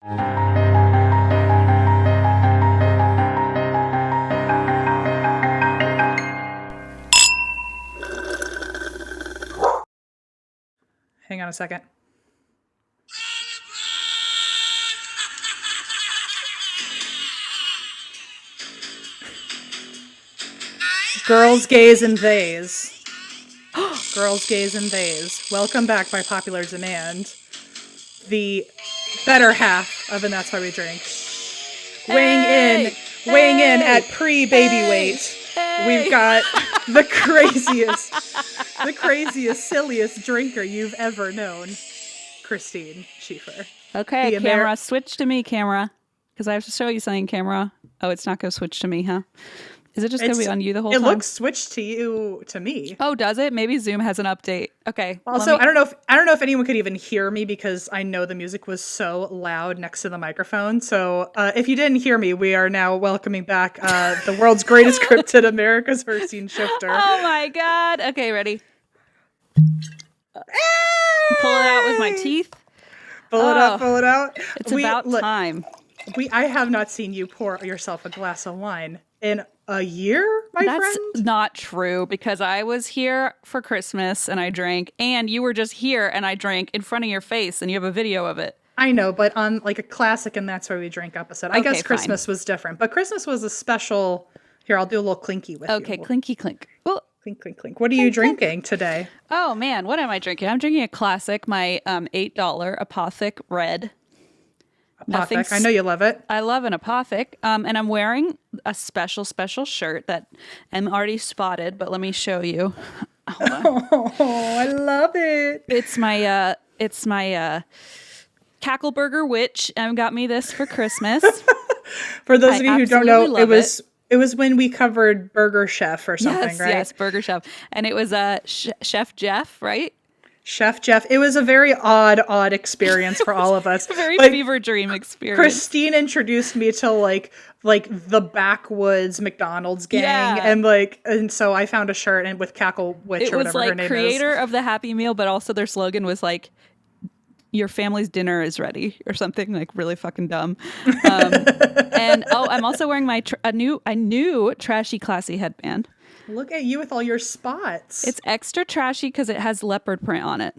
Hang on a second. Girls, gays, and theys. Girls, gays, and theys. Welcome back by popular demand. The better half of And That's Why We Drink. Weighing in at pre-baby weight. We've got the craziest, silliest drinker you've ever known, Christine Schieffer. Okay, camera, switch to me, camera. Because I have to show you something, camera. Oh, it's not going to switch to me, huh? Is it just going to be on you the whole time? It looks switched to me. Oh, does it? Maybe Zoom has an update. Okay. Also, I don't know if anyone could even hear me because I know the music was so loud next to the microphone. So if you didn't hear me, we are now welcoming back the world's greatest cryptid, America's Christine Shifter. Oh my God. Okay, ready? Pull it out with my teeth. Pull it out. It's about time. I have not seen you pour yourself a glass of wine in a year, my friend? That's not true, because I was here for Christmas and I drank, and you were just here and I drank in front of your face, and you have a video of it. I know, but on like a classic And That's Why We Drink episode. I guess Christmas was different, but Christmas was a special... Here, I'll do a little clinky with you. Okay, clinky clink. Well, clink, clink, clink. What are you drinking today? Oh, man, what am I drinking? I'm drinking a classic, my $8 Apothic Red. Apothic. I know you love it. I love an Apothic. And I'm wearing a special shirt that I'm already spotted, but let me show you. Oh, I love it. It's my Cackleburger Witch. Got me this for Christmas. For those of you who don't know, it was when we covered Burger Chef or something, right? Yes, Burger Chef. And it was Chef Jeff, right? Chef Jeff. It was a very odd experience for all of us. A very fever dream experience. Christine introduced me to like the backwoods McDonald's gang, and so I found a shirt and with Cackle Witch or whatever her name is. It was like creator of the Happy Meal, but also their slogan was like, "Your family's dinner is ready," or something like really fucking dumb. And I'm also wearing my a new trashy-classy headband. Look at you with all your spots. It's extra trashy because it has leopard print on it.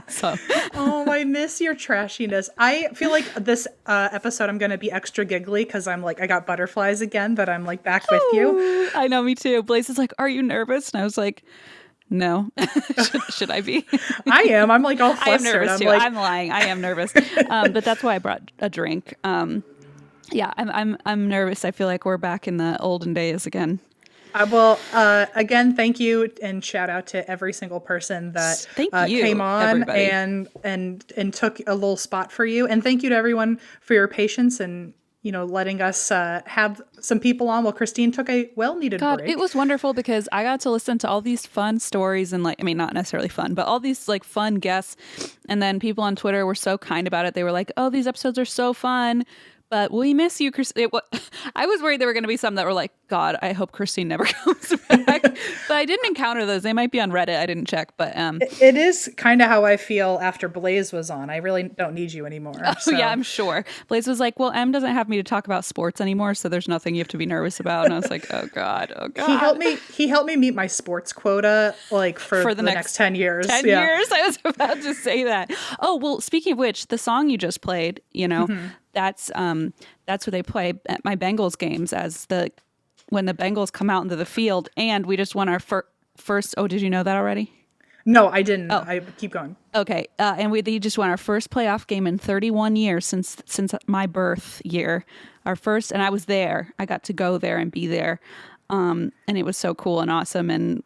So. Oh, I miss your trashiness. I feel like this episode I'm going to be extra giggly because I'm like, I got butterflies again, that I'm like back with you. I know, me too. Blaze is like, "Are you nervous?" And I was like, no. should I be? I am. I'm like all flustered. I am nervous too. I'm lying. I am nervous. But that's why I brought a drink. Yeah, I'm nervous. I feel like we're back in the olden days again. Again, thank you and shout out to every single person that came on and took a little spot for you. And thank you to everyone for your patience and, letting us have some people on while Christine took a well-needed break. It was wonderful because I got to listen to all these fun stories and not necessarily fun, but all these like fun guests. And then people on Twitter were so kind about it. They were like, "Oh, these episodes are so fun. But we miss you, Christine." I was worried there were going to be some that were like, "God, I hope Christine never comes back." But I didn't encounter those. They might be on Reddit. I didn't check. But it is kind of how I feel after Blaze was on. I really don't need you anymore. Oh, so. Yeah, I'm sure. Blaze was like, "Well, M doesn't have me to talk about sports anymore, so there's nothing you have to be nervous about." And I was like, "Oh God, oh God." He helped me meet my sports quota for the next 10 years. 10 years? I was about to say that. Oh, well, speaking of which, the song you just played, mm-hmm. That's what they play at my Bengals games when the Bengals come out into the field, and we just won our first. Oh, did you know that already? No, I didn't. Oh. I keep going. Okay, and they just won our first playoff game in 31 years since my birth year. Our first, and I was there. I got to go there and be there, and it was so cool and awesome, and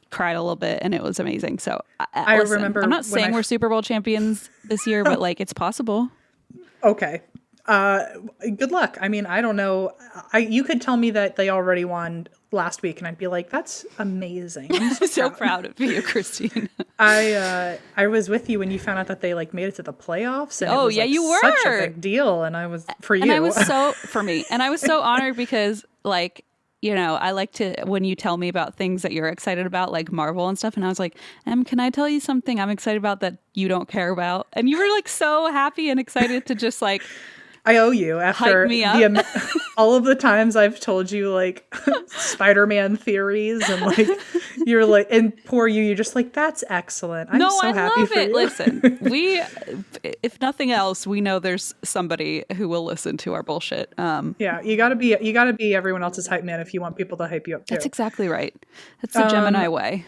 cried a little bit, and it was amazing. So I remember. I'm not saying we're Super Bowl champions this year, but it's possible. Okay. Good luck. I mean, I don't know. You could tell me that they already won last week, and I'd be like, "That's amazing." I'm so proud of you, Christine. I was with you when you found out that they made it to the playoffs. And it was, you were such a big deal, and I was for you. And I was so for me, and I was so honored because I like to, when you tell me about things that you're excited about, like Marvel and stuff. And I was like, can I tell you something I'm excited about that you don't care about? And you were like so happy and excited to just like, I owe you after hype me up. all of the times I've told you like Spider-Man theories and like you're like, and poor you're just like, that's excellent. I'm so happy love for it. you. Listen, if nothing else, we know there's somebody who will listen to our bullshit. Yeah, you gotta be everyone else's hype man if you want people to hype you up too. That's exactly right. That's the Gemini way.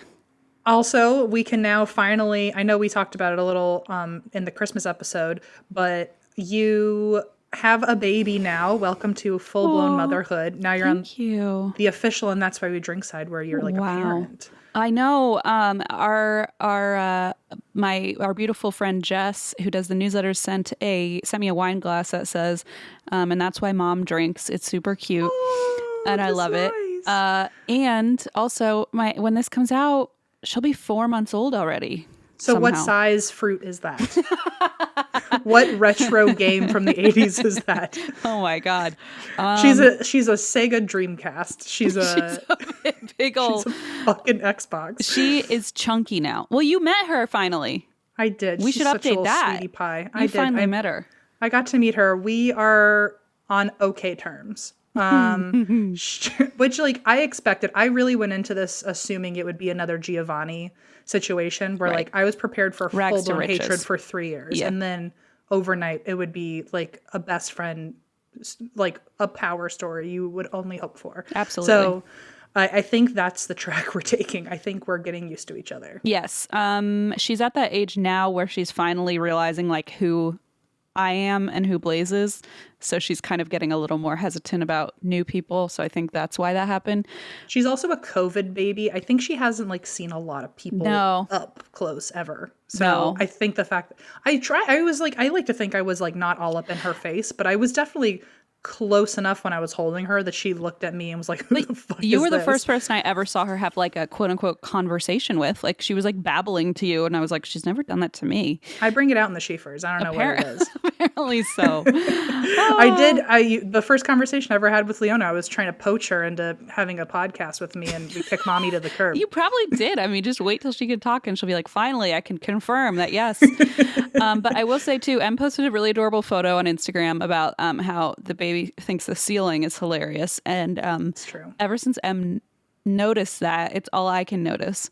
Also, we can now finally, I know we talked about it a little in the Christmas episode, but you have a baby now. Welcome to full-blown motherhood. Now you're on the official And That's Why We Drink side where you're like a parent. I know. Our beautiful friend Jess, who does the newsletters, sent me a wine glass that says, and that's why mom drinks. It's super cute. And I love it. And also when this comes out, she'll be 4 months old already. So somehow. What size fruit is that? What retro game from the 80s is that? Oh my God. She's a Sega Dreamcast. She's a big old she's a fucking Xbox. She is chunky now. Well, you met her finally. I did. We should update that. Sweetie pie. I finally met her. I got to meet her. We are on okay terms. Which like I expected. I really went into this assuming it would be another Giovanni situation where like I was prepared for full-blown hatred for 3 years. Yeah. And then overnight it would be like a best friend, like a power story you would only hope for. Absolutely. So I think that's the track we're taking. I think we're getting used to each other. Yes. She's at that age now where she's finally realizing like who I am and who Blaze is. So she's kind of getting a little more hesitant about new people. So I think that's why that happened. She's also a COVID baby. I think she hasn't like seen a lot of people up close ever. So I think the fact that I like to think I was like not all up in her face, but I was definitely close enough when I was holding her that she looked at me and was like, who the fuck you is were the this? first person I ever saw her have like a quote unquote conversation with. Like she was like babbling to you and I was like, she's never done that to me. I bring it out in the Schiefers. I don't know what it is. Apparently so. The first conversation I ever had with Leona, I was trying to poach her into having a podcast with me and we kicked mommy to the curb. You probably did. I mean, just wait till she can talk and she'll be like, finally, I can confirm that yes. But I will say too, Em posted a really adorable photo on Instagram about how the baby thinks the ceiling is hilarious. And it's true. Ever since Em noticed that, it's all I can notice.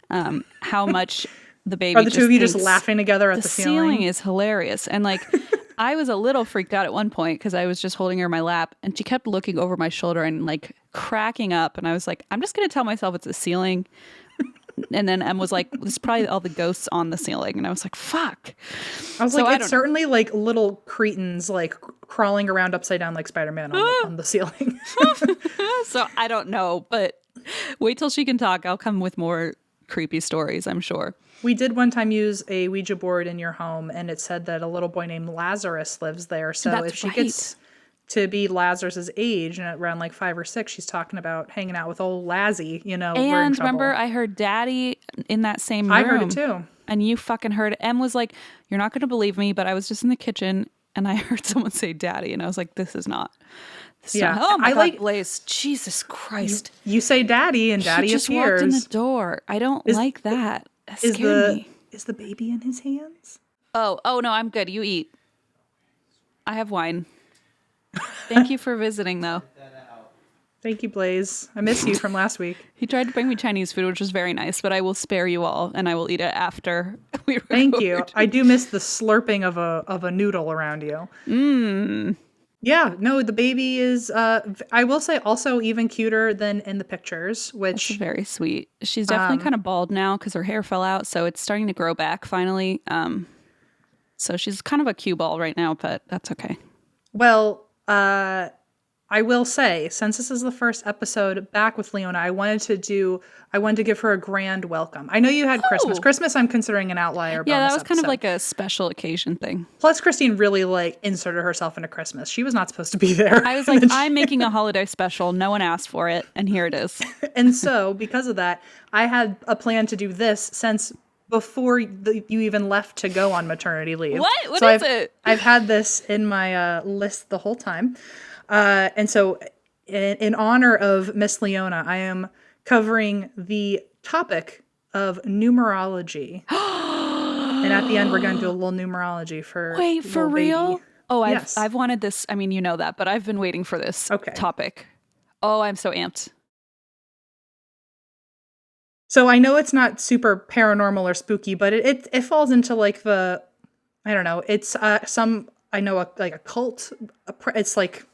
How much the baby Are the two of you just laughing together at the ceiling? The ceiling is hilarious. And like, I was a little freaked out at one point because I was just holding her in my lap and she kept looking over my shoulder and like cracking up. And I was like, I'm just going to tell myself it's a ceiling. And then Em was like, "There's probably all the ghosts on the ceiling," and I was like, "Fuck!" I was like, "It's certainly like little cretins like crawling around upside down like Spider-Man on the ceiling." So I don't know, but wait till she can talk. I'll come with more creepy stories, I'm sure. We did one time use a Ouija board in your home, and it said that a little boy named Lazarus lives there. So if she gets to be Lazarus's age and around like 5 or 6, she's talking about hanging out with old Lazzy, you know. And remember, I heard Daddy in that same room. I heard it too. And you fucking heard it. Em was like, "You're not going to believe me, but I was just in the kitchen and I heard someone say Daddy." And I was like, this is not. Oh my God, Blaze. Jesus Christ. You say Daddy and Daddy just appears. Walked in the door. I don't like that. That scared me. Is the baby in his hands? Oh no, I'm good. You eat. I have wine. Thank you for visiting, though. Thank you, Blaze. I miss you from last week. He tried to bring me Chinese food, which was very nice, but I will spare you all, and I will eat it after we record. Thank you. I do miss the slurping of a noodle around you. Yeah, no, the baby is, I will say, also even cuter than in the pictures, which... That's very sweet. She's definitely kind of bald now because her hair fell out, so it's starting to grow back finally. So she's kind of a cue ball right now, but that's okay. Well... I will say, since this is the first episode back with Leona, I wanted to give her a grand welcome. I know you had Christmas. Christmas, I'm considering an outlier. Yeah, that was kind of like a special occasion thing. Plus, Christine really like inserted herself into Christmas. She was not supposed to be there. I was like, I'm making a holiday special. No one asked for it, and here it is. And so, because of that, I had a plan to do this since before you even left to go on maternity leave. What is it? I've had this in my list the whole time. And so in honor of Miss Leona, I am covering the topic of numerology. And at the end, we're going to do a little numerology for Wait, for little real? baby. Oh, Yes. I've wanted this. I mean, you know that, but I've been waiting for this topic. Oh, I'm so amped. So I know it's not super paranormal or spooky, but it falls into like the, I don't know. It's I know like a cult. It's like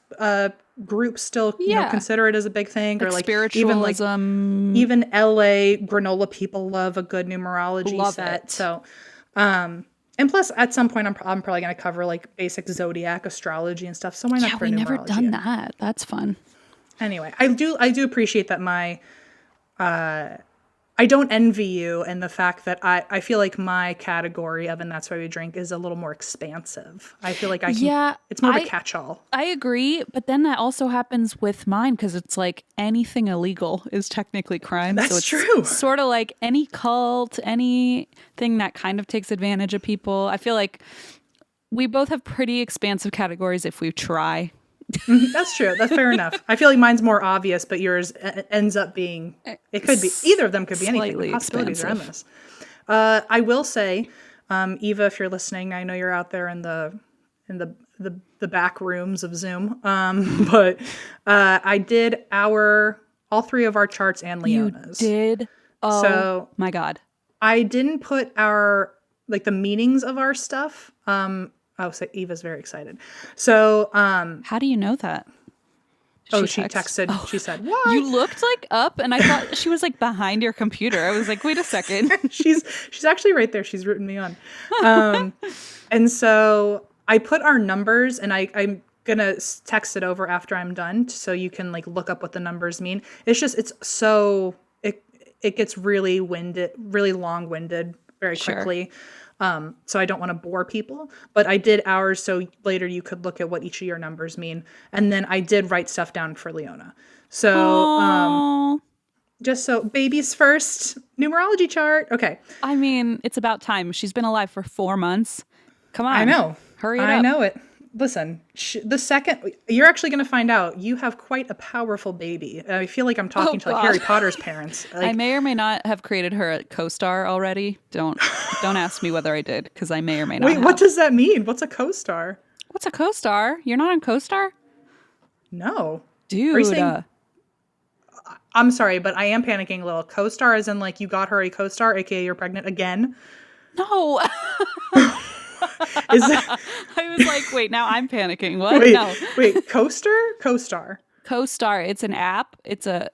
groups still consider it as a big thing, or like spiritualism. Even LA granola people love a good numerology set. It. So, and plus at some point I'm probably going to cover like basic zodiac astrology and stuff. So why not? Yeah, we never done that. That's fun. Anyway, I do appreciate that I don't envy you and the fact that I feel like my category of And That's Why We Drink is a little more expansive. I feel like it's more of a catch-all. I agree, but then that also happens with mine because it's like anything illegal is technically crime. That's so it's true. Sort of like any cult, anything that kind of takes advantage of people. I feel like we both have pretty expansive categories if we try. That's true. That's fair enough. I feel like mine's more obvious, but yours ends up being, it could be, either of them could be anything. The possibilities are endless. I will say, Eva, if you're listening, I know you're out there in the back rooms of Zoom. But I did all three of our charts and Leona's. You did? Oh, so my God. I didn't put the meanings of our stuff. Oh, so Eva's very excited. So, how do you know that? She texted. Oh. She said, "What?" You looked like up, and I thought she was like behind your computer. I was like, "Wait a second." she's actually right there. She's rooting me on. And so I put our numbers, and I'm gonna text it over after I'm done, so you can like look up what the numbers mean. It's so it gets really long-winded very quickly. So I don't want to bore people, but I did ours so later you could look at what each of your numbers mean. And then I did write stuff down for Leona. So just so baby's first numerology chart. Okay. I mean, it's about time. She's been alive for 4 months. Come on. I know. Hurry it up. I know it. Listen, the second you're actually going to find out you have quite a powerful baby. I feel like I'm talking to like Harry Potter's parents. Like, I may or may not have created her a co-star already. Don't ask me whether I did, because I may or may not. Wait, what does that mean? What's a co-star? What's a co-star? You're not on co-star? No, dude. Are you saying, I'm sorry, but I am panicking a little. Co-star, as in like you got her a co-star, aka you're pregnant again? No. I was like, wait, now I'm panicking. What? No. Wait, co-star? Co-star. It's an app. It's a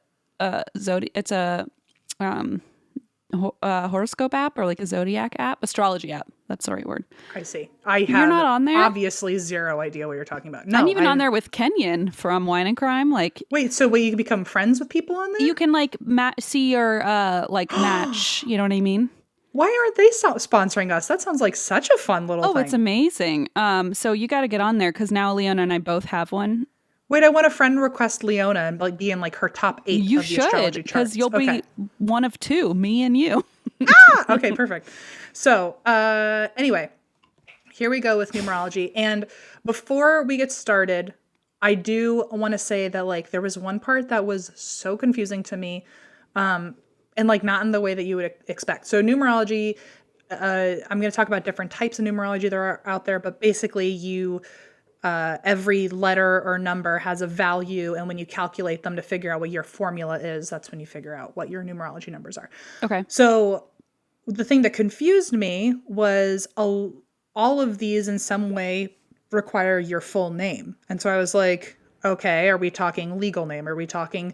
horoscope app, or like a zodiac app, astrology app. That's the right word. I see. You're not on there? Obviously zero idea what you're talking about. No, I'm even on there with Kenyon from Wine and Crime. Like, wait, you can become friends with people on there? You can like see your match. You know what I mean? Why aren't they sponsoring us? That sounds like such a fun little thing. Oh, it's amazing. So you got to get on there because now Leona and I both have one. Wait, I want a friend request Leona and like be in like her top 8 you of the astrology charts. Because you'll be one of 2, me and you. Okay, perfect. So anyway, here we go with numerology. And before we get started, I do want to say that like there was one part that was so confusing to me. And like not in the way that you would expect. So numerology, I'm going to talk about different types of numerology that are out there, but basically every letter or number has a value, and when you calculate them to figure out what your formula is, that's when you figure out what your numerology numbers are. Okay. So the thing that confused me was all of these in some way require your full name. And so I was like, okay, are we talking legal name? Are we talking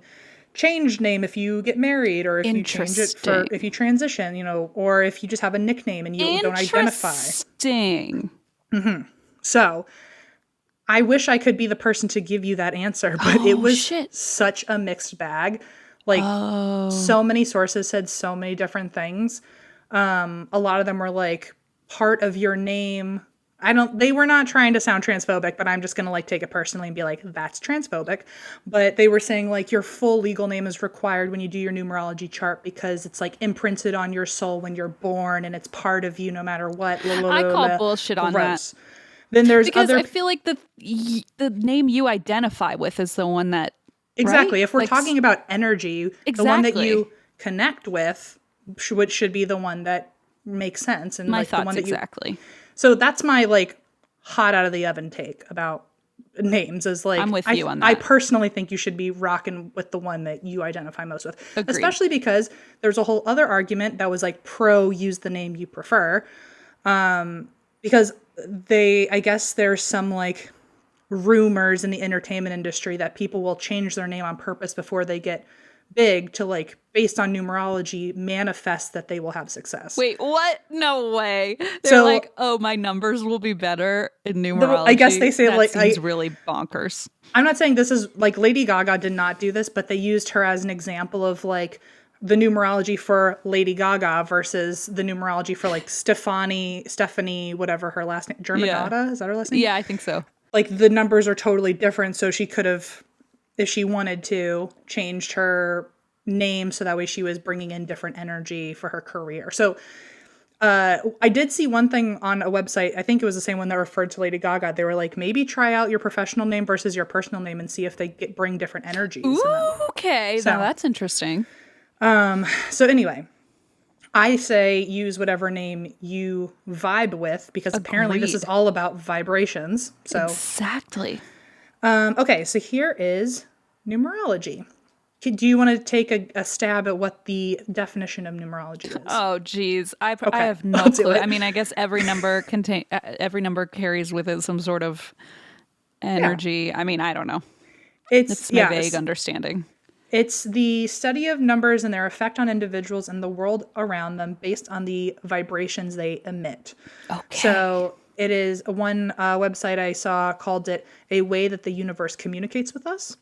changed name if you get married, or if you change it if you transition, or if you just have a nickname and you don't identify. Interesting. Mm-hmm. So I wish I could be the person to give you that answer, but it was such a mixed bag. Like so many sources said so many different things. A lot of them were like part of your name. They were not trying to sound transphobic, but I'm just going to like take it personally and be like, that's transphobic. But they were saying like your full legal name is required when you do your numerology chart because it's like imprinted on your soul when you're born and it's part of you no matter what. I call bullshit on that. Then there's because I feel like the name you identify with is the one that Exactly. Right? If we're Like, talking about energy, the one that Exactly. you connect with should be the one that makes sense. And my like the thoughts one that exactly. So that's my like hot out of the oven take about names is like I'm with you on I that. personally think you should be rocking with the one that you identify most with. Agreed. Especially because there's a whole other argument that was like pro use the name you prefer. Because I guess there's some like rumors in the entertainment industry that people will change their name on purpose before they get big to like based on numerology manifest that they will have success. Wait, what? No way. They're So- like, oh, my numbers will be better in numerology. I guess they say, that like, seems really bonkers. I'm not saying this is like Lady Gaga did not do this, but they used her as an example of like the numerology for Lady Gaga versus the numerology for like Stephanie, whatever her last name, Germanotta, is that her last name? Yeah, I think so. Like the numbers are totally different, so she could have, if she wanted to, changed her name so that way she was bringing in different energy for her career. So I did see one thing on a website, I think it was the same one that referred to Lady Gaga. They were like, maybe try out your professional name versus your personal name and see if they bring different energies. Ooh, okay. So- Now that's interesting. So anyway, I say use whatever name you vibe with because apparently this is Agreed. all about vibrations. So Exactly. okay, so here is numerology. Do you want to take a stab at what the definition of numerology is? Oh, geez. I Okay, have no I'll do clue. it. I mean, I guess every number carries with it some sort of energy. I mean, I don't know. It's my vague understanding. It's the study of numbers and their effect on individuals and the world around them based on the vibrations they emit. Okay. So it is one website I saw called it a way that the universe communicates with us.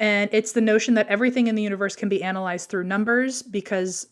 And it's the notion that everything in the universe can be analyzed through numbers because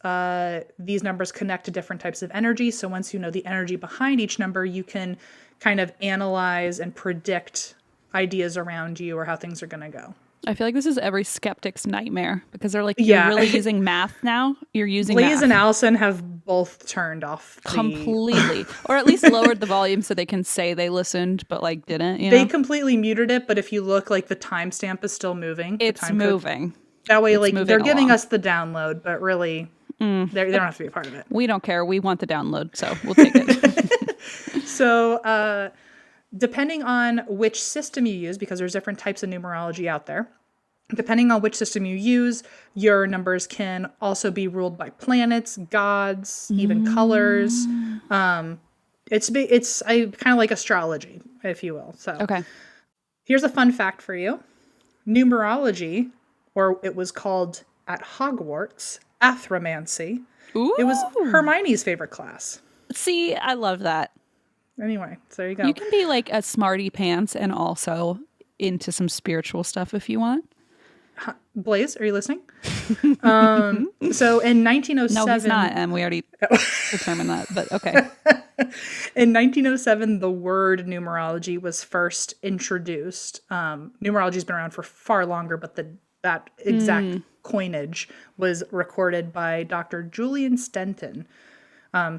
these numbers connect to different types of energy. So once you know the energy behind each number, you can kind of analyze and predict ideas around you or how things are going to go. I feel like this is every skeptic's nightmare because they're like, Yeah. you're really using math now? You're using Blaze math. and Allison have both turned off Completely. Or at least lowered the volume so they can say they listened but like didn't, you know? They completely muted it, but if you look, like the timestamp is still moving. It's the time code. moving. That way, It's like moving they're giving along. us the download, but really, they don't have to be a part of it. We don't care. We want the download, so we'll take it. So, depending on which system you use, because there's different types of numerology out there, depending on which system you use, your numbers can also be ruled by planets, gods, even colors. It's kind of like astrology, if you will. So, Okay. here's a fun fact for you. Numerology, or it was called at Hogwarts, athromancy. Ooh. It was Hermione's favorite class. See, I love that. Anyway, so there you go. You can be like a smarty pants and also into some spiritual stuff if you want. Blaze, are you listening? So in 1907... No, he's not, and we already determined that, but okay. In 1907, the word numerology was first introduced. Numerology's been around for far longer, but that exact coinage was recorded by Dr. Julian Stenton.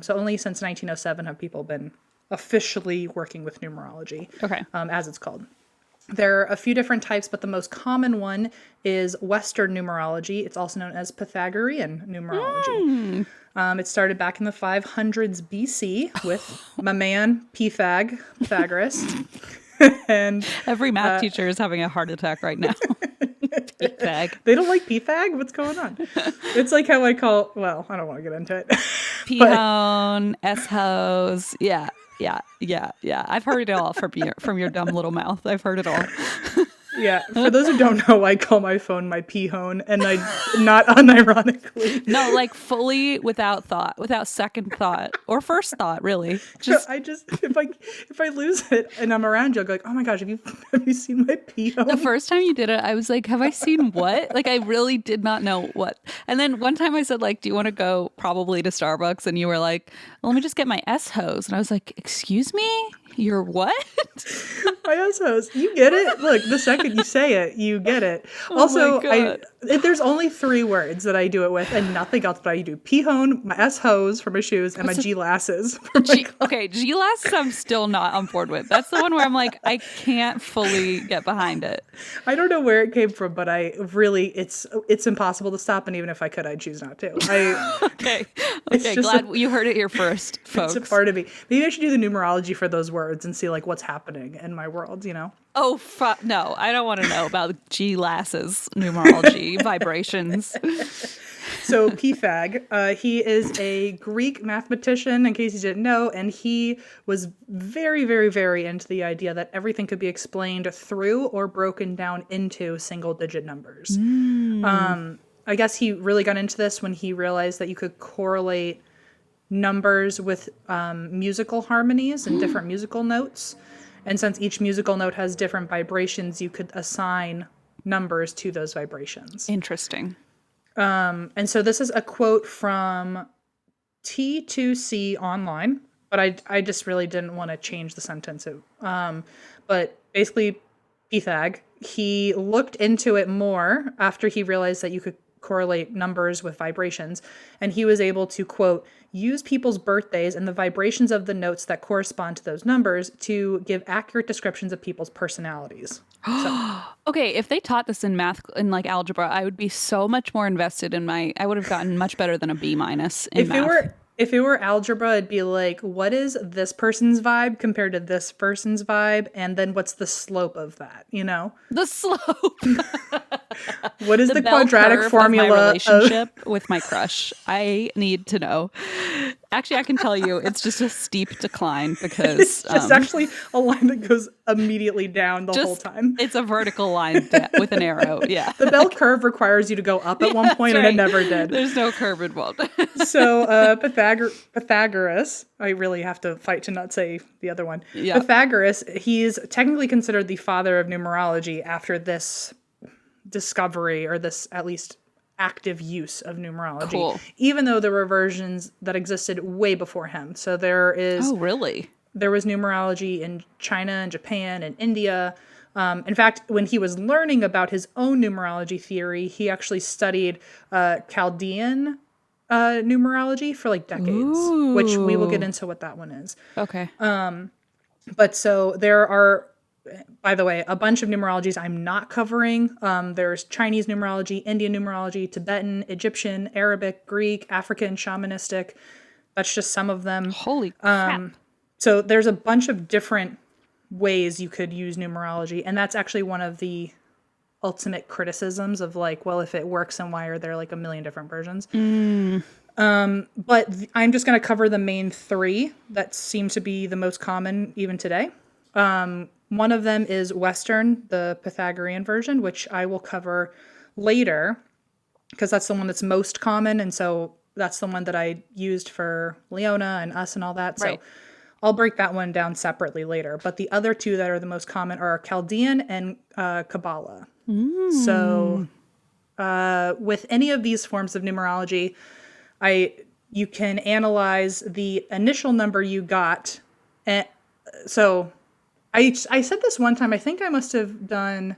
So only since 1907 have people been officially working with numerology, Okay. as it's called. There are a few different types, but the most common one is Western numerology. It's also known as Pythagorean numerology. It started back in the 500s BC with my man Pythagoras. And Every math teacher is having a heart attack right now. Pythag. they don't like Pythag? What's going on? It's like how I call, well, I don't want to get into it. P-hone, S-hose. Yeah. I've heard it all from your dumb little mouth. I've heard it all. Yeah, for those who don't know, I call my phone my pee-hone, and I not unironically. No, like fully without thought, without second thought or first thought, really. Just If I lose it and I'm around you, I'll go like, oh my gosh, have you seen my pee-hone? the first time you did it, I was like, have I seen what? Like, I really did not know what. And then one time I said, like, do you want to go probably to Starbucks? And you were like, well, let me just get my S-hose. And I was like, excuse me? You're what? My ass hose. You get it? Look, the second you say it, you get it. Oh Also, my God. there's only 3 words that I do it with and nothing else, but I do pee-hone, my S-hose for my shoes, and my G-lasses for my Okay, G-lasses I'm still not on board with. That's the one where I'm like, I can't fully get behind it. I don't know where it came from, but I really, it's impossible to stop, and even if I could, I'd choose not to. Okay, just glad you heard it here first, folks. It's a part of me. Maybe I should do the numerology for those words and see like what's happening in my world, you know? Oh, no, I don't want to know about G-lasses, numerology, vibrations. So Pythag, he is a Greek mathematician, in case you didn't know, and he was very, very, very into the idea that everything could be explained through or broken down into single-digit numbers. I guess he really got into this when he realized that you could correlate numbers with musical harmonies and different musical notes. And since each musical note has different vibrations, you could assign numbers to those vibrations. Interesting. And so this is a quote from T2C online, but I just really didn't want to change the sentence. But basically, Pythag, he looked into it more after he realized that you could correlate numbers with vibrations, and he was able to, quote, use people's birthdays and the vibrations of the notes that correspond to those numbers to give accurate descriptions of people's personalities. So. Okay, if they taught this in math, in like algebra, I would be so much more invested in I would have gotten much better than a B- in math. If it were algebra, it'd be like, what is this person's vibe compared to this person's vibe? And then what's the slope of that, you know? The slope. What is the bell quadratic curve formula of my relationship with my crush? I need to know. Actually, I can tell you it's just a steep decline because it's just actually a line that goes immediately down the whole time. It's a vertical line with an arrow. Yeah. The bell curve requires you to go up at one point, and it never did. There's no curve involved. So Pythagoras, I really have to fight to not say the other one. Yeah. Pythagoras, he's technically considered the father of numerology after this discovery, or this at least active use of numerology. Cool. Even though there were versions that existed way before him. So there is... Oh, really? There was numerology in China and Japan and India. In fact, when he was learning about his own numerology theory, he actually studied Chaldean numerology for like decades. Ooh. Which we will get into what that one is. Okay. But so there are, by the way, a bunch of numerologies I'm not covering. There's Chinese numerology, Indian numerology, Tibetan, Egyptian, Arabic, Greek, African, shamanistic. That's just some of them. Holy crap. So there's a bunch of different ways you could use numerology. And that's actually one of the ultimate criticisms of like, well, if it works, then why are there like a million different versions? But I'm just going to cover the main 3 that seem to be the most common even today. One of them is Western, the Pythagorean version, which I will cover later because that's the one that's most common. And so that's the one that I used for Leona and us and all that. Right. So I'll break that one down separately later. But the other 2 that are the most common are Chaldean and Kabbalah. So with any of these forms of numerology, you can analyze the initial number you got. And so I said this one time. I think I must have been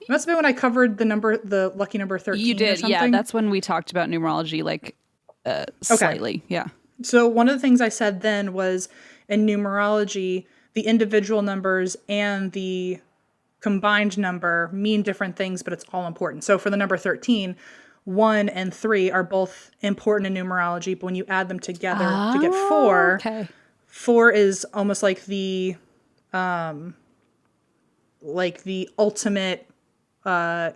when I covered the lucky number 13. You did, or something. yeah. That's when we talked about numerology, like slightly, yeah. So one of the things I said then was in numerology, the individual numbers and the combined number mean different things, but it's all important. So for the number 13, 1 and 3 are both important in numerology, but when you add them together to get 4, 4 is almost like the ultimate, I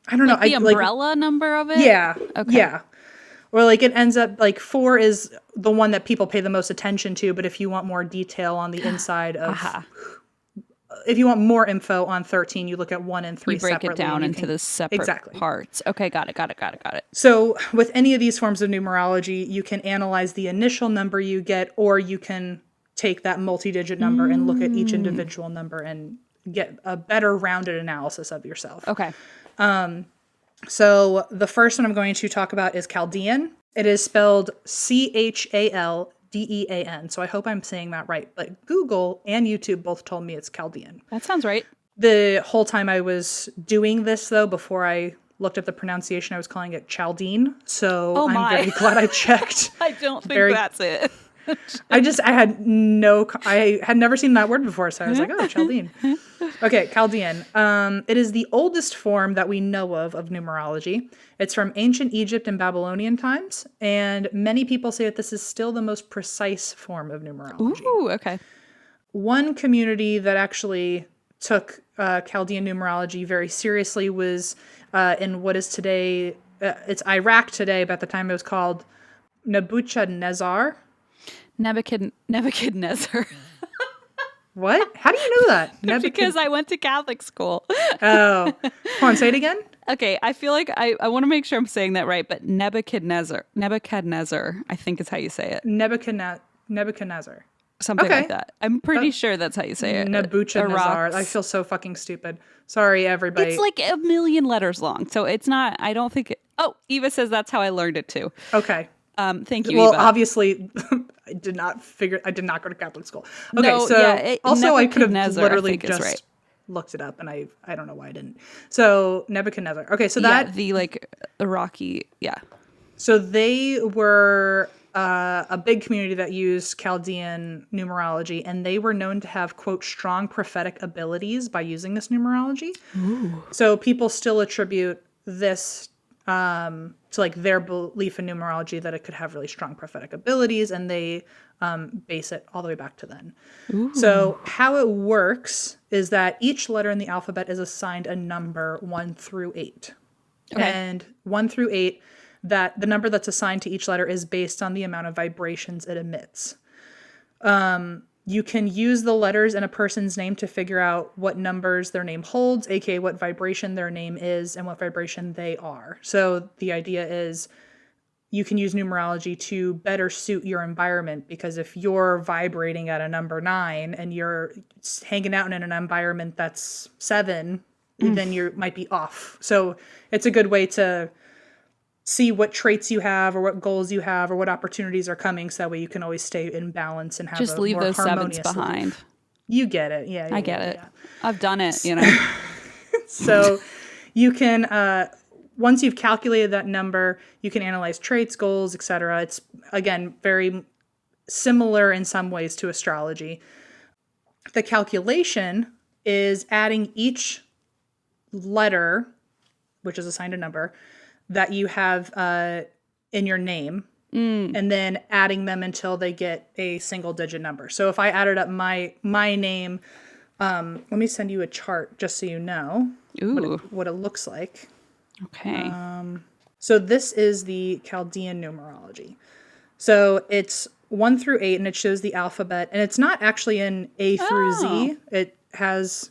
don't know. The umbrella number of it? Yeah. Okay. Yeah. Or like it ends up like 4 is the one that people pay the most attention to, but if you want more detail on the inside of, if you want more info on 13, you look at 1 and 3 separately. You break it down into the separate parts. Okay, got it. So with any of these forms of numerology, you can analyze the initial number you get, or you can take that multi-digit number and look at each individual number and get a better rounded analysis of yourself. Okay. So the first one I'm going to talk about is Chaldean. It is spelled Chaldean. Dean. So I hope I'm saying that right. But Google and YouTube both told me it's Chaldean. That sounds right. The whole time I was doing this, though, before I looked up the pronunciation, I was calling it Chaldean. So I'm very glad I checked. I don't think that's it. I had never seen that word before, so I was like, oh, Chaldean. Okay, Chaldean. It is the oldest form that we know of numerology. It's from ancient Egypt and Babylonian times, and many people say that this is still the most precise form of numerology. Ooh, okay. One community that actually took Chaldean numerology very seriously was in what is today, it's Iraq today, but at the time it was called Nebuchadnezzar. Nebuchadnezzar. What? How do you know that? Because I went to Catholic school. Oh. Come on, say it again. Okay, I feel like I want to make sure I'm saying that right, but Nebuchadnezzar, I think is how you say it. Nebuchadnezzar. Something like that. I'm pretty sure that's how you say it. Nebuchadnezzar. I feel so fucking stupid. Sorry, everybody. It's like a million letters long, so it's not, I don't think oh, Eva says that's how I learned it too. Okay. Thank you, Well, Eva. Obviously, I did not go to Catholic school. Okay, No, so yeah, also I could have Nebuchadnezzar, literally I think, is just right. looked it up, and I don't know why I didn't. So Nebuchadnezzar. Okay, so the Iraqi, So they were a big community that used Chaldean numerology, and they were known to have, quote, strong prophetic abilities by using this numerology. Ooh. So people still attribute this to like their belief in numerology, that it could have really strong prophetic abilities, and they base it all the way back to then. Ooh. So how it works is that each letter in the alphabet is assigned a number 1 through 8. Okay. And 1 through 8, that the number that's assigned to each letter is based on the amount of vibrations it emits. You can use the letters in a person's name to figure out what numbers their name holds, aka what vibration their name is and what vibration they are. So the idea is you can use numerology to better suit your environment, because if you're vibrating at a number 9 and you're hanging out in an environment that's 7, then you might be off. So it's a good way to see what traits you have or what goals you have or what opportunities are coming, so that way you can always stay in balance and have just a leave more those harmonious 7s behind. life. You get it. Yeah, I get it. Yeah. I've done it, you know. So you can once you've calculated that number, you can analyze traits, goals, etc. It's again very similar in some ways to astrology. The calculation is adding each letter, which is assigned a number, that you have in your name, and then adding them until they get a single digit number. So if I added up my name, let me send you a chart just so you know what it looks like. Okay. So this is the Chaldean numerology. So it's 1 through 8, and it shows the alphabet, and it's not actually in A through Z. It has,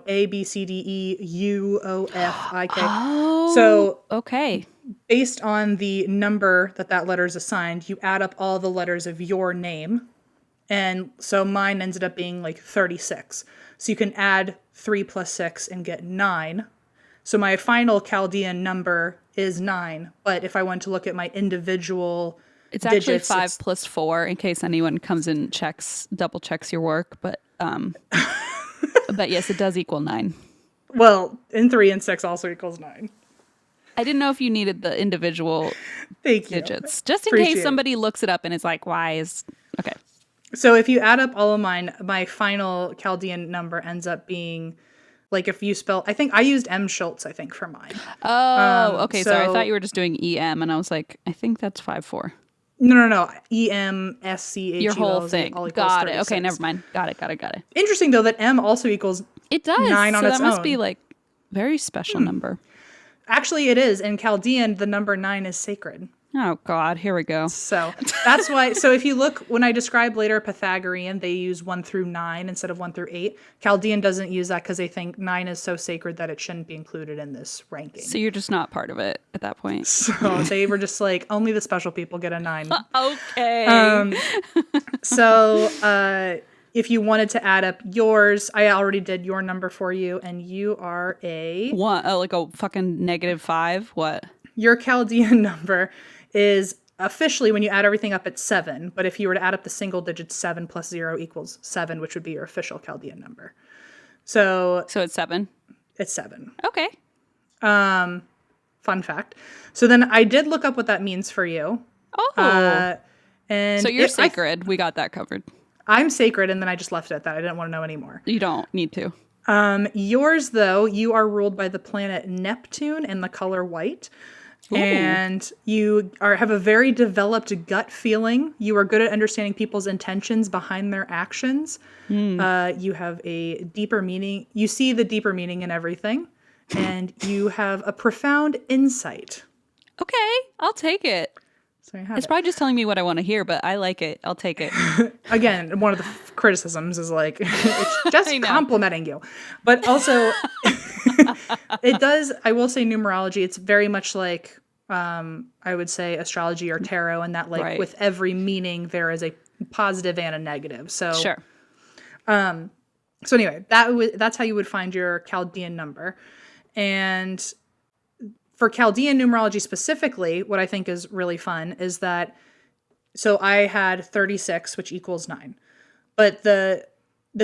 A, B, C, D, E, U, O, F, I, K. Oh, so okay. Based on the number that letter is assigned, you add up all the letters of your name. And so mine ended up being like 36. So you can add 3 plus 6 and get 9. So my final Chaldean number is 9. But if I want to look at my individual it's digits, actually 5 plus 4, in case anyone comes and double checks your work. But but yes, it does equal 9. Well, and 3 and 6 also equals 9. I didn't know if you needed the individual digits. Just in case somebody looks it up and is like, why is... Okay. So if you add up all of mine, my final Chaldean number ends up being, like, if you spell... I think I used M. Schultz, for mine. Oh, okay. Sorry, I thought you were just doing EM, and I was like, I think that's 5-4. No. EMSCH. Your whole thing. Got it. 36. Okay, never mind. Got it. Interesting, though, that M also equals it does. 9 on its own. So that must be, like, very special number. Actually, it is. In Chaldean, the number 9 is sacred. Oh, God. Here we go. So that's why. So if you look, when I describe later Pythagorean, they use 1 through 9 instead of 1 through 8. Chaldean doesn't use that because they think 9 is so sacred that it shouldn't be included in this ranking. So you're just not part of it at that point. So they were just like, only the special people get a 9. Okay. So if you wanted to add up yours, I already did your number for you, and you are a... What? Like a fucking -5? What? Your Chaldean number is officially, when you add everything up, it's 7. But if you were to add up the single digits, 7 plus 0 equals 7, which would be your official Chaldean number. So it's 7. It's 7. Okay. Fun fact. So then I did look up what that means for you. Oh. And so you're sacred. We got that covered. I'm sacred, and then I just left it at that. I didn't want to know anymore. You don't need to. Yours, though, you are ruled by the planet Neptune and the color white. Ooh. And you have a very developed gut feeling. You are good at understanding people's intentions behind their actions. You have a deeper meaning. You see the deeper meaning in everything. And you have a profound insight. Okay, I'll take it. So you have it's probably just telling me what I want to hear, but I like it. I'll take it. Again, one of the criticisms is like, it's just complimenting you. But also, it does, I will say numerology, it's very much like, I would say astrology or tarot, and that like with every meaning, there is a positive and a negative. So, sure. So anyway, that's how you would find your Chaldean number. And for Chaldean numerology specifically, what I think is really fun is that, so I had 36, which equals 9, but the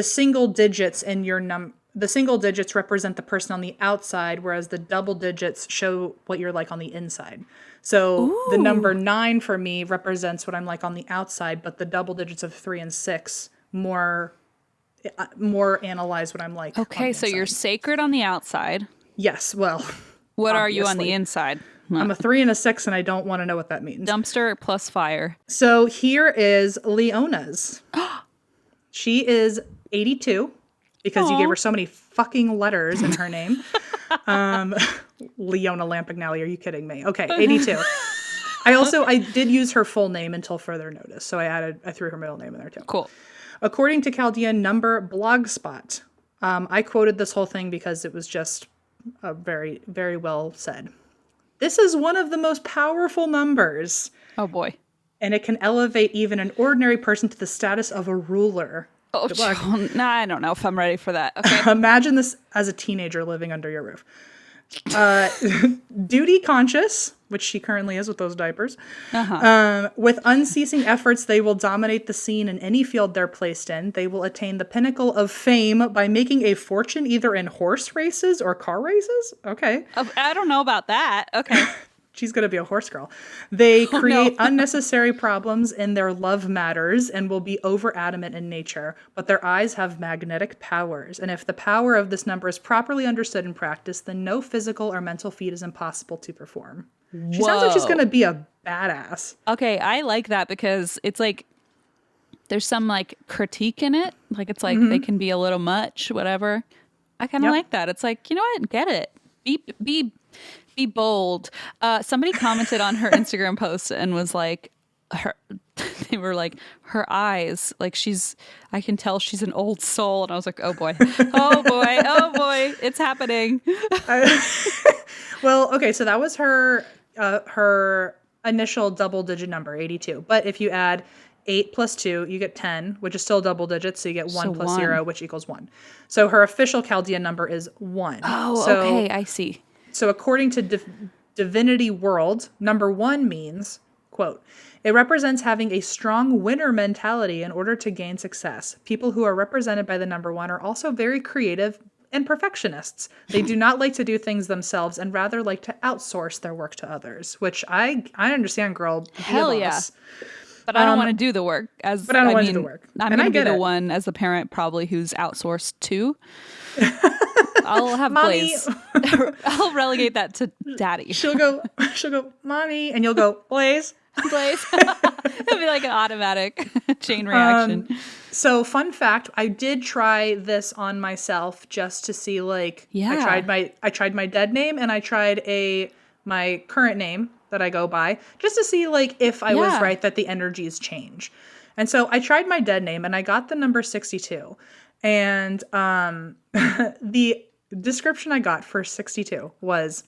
single digits in your the single digits represent the person on the outside, whereas the double digits show what you're like on the inside. So the number 9 for me represents what I'm like on the outside, but the double digits of 3 and 6 more analyze what I'm like. Okay, so you're sacred on the outside. Yes, well, what obviously. Are you on the inside? I'm a 3 and a 6, and I don't want to know what that means. Dumpster plus fire. So here is Leona's. She is 82, because you gave her so many fucking letters in her name. Leona Lampignelli, are you kidding me? Okay, 82. I did use her full name until further notice, so I threw her middle name in there too. Cool. According to Chaldean Number Blogspot, I quoted this whole thing because it was just very, very well said. This is one of the most powerful numbers. Oh boy. And it can elevate even an ordinary person to the status of a ruler. Oh, I don't know if I'm ready for that. Okay. Imagine this as a teenager living under your roof. Duty conscious, which she currently is with those diapers. With unceasing efforts, they will dominate the scene in any field they're placed in. They will attain the pinnacle of fame by making a fortune either in horse races or car races. Okay. I don't know about that. Okay. She's going to be a horse girl. They create unnecessary problems in their love matters and will be over adamant in nature, but their eyes have magnetic powers. And if the power of this number is properly understood and practiced, then no physical or mental feat is impossible to perform. She sounds like she's going to be a badass. Okay, I like that because it's like there's some like critique in it. Like it's like they can be a little much, whatever. I kind of like that. It's like, you know what? Get it. Be bold. Somebody commented on her Instagram post and was like, they were like, her eyes, like I can tell she's an old soul. And I was like, oh boy, it's happening. Well, okay, so that was her initial double digit number, 82. But if you add 8 plus 2, you get 10, which is still double digits. So you get 1 plus 0, which equals 1. So her official Chaldean number is 1. Oh, okay, I see. So according to Divinity World, number 1 means, quote, it represents having a strong winner mentality in order to gain success. People who are represented by the number 1 are also very creative and perfectionists. They do not like to do things themselves and rather like to outsource their work to others, which I understand, girl. Hell yeah. But I don't want to do the work. I don't want to do the work. I'm going to be the one as the parent probably who's outsourced too. I'll have Blaze. I'll relegate that to daddy. She'll go, mommy, and you'll go, Blaze. It'll be like an automatic chain reaction. So fun fact, I did try this on myself just to see, like, I tried my dead name and I tried my current name that I go by just to see, like, if I was right that the energies change. And so I tried my dead name and I got the number 62. And the description I got for 62 was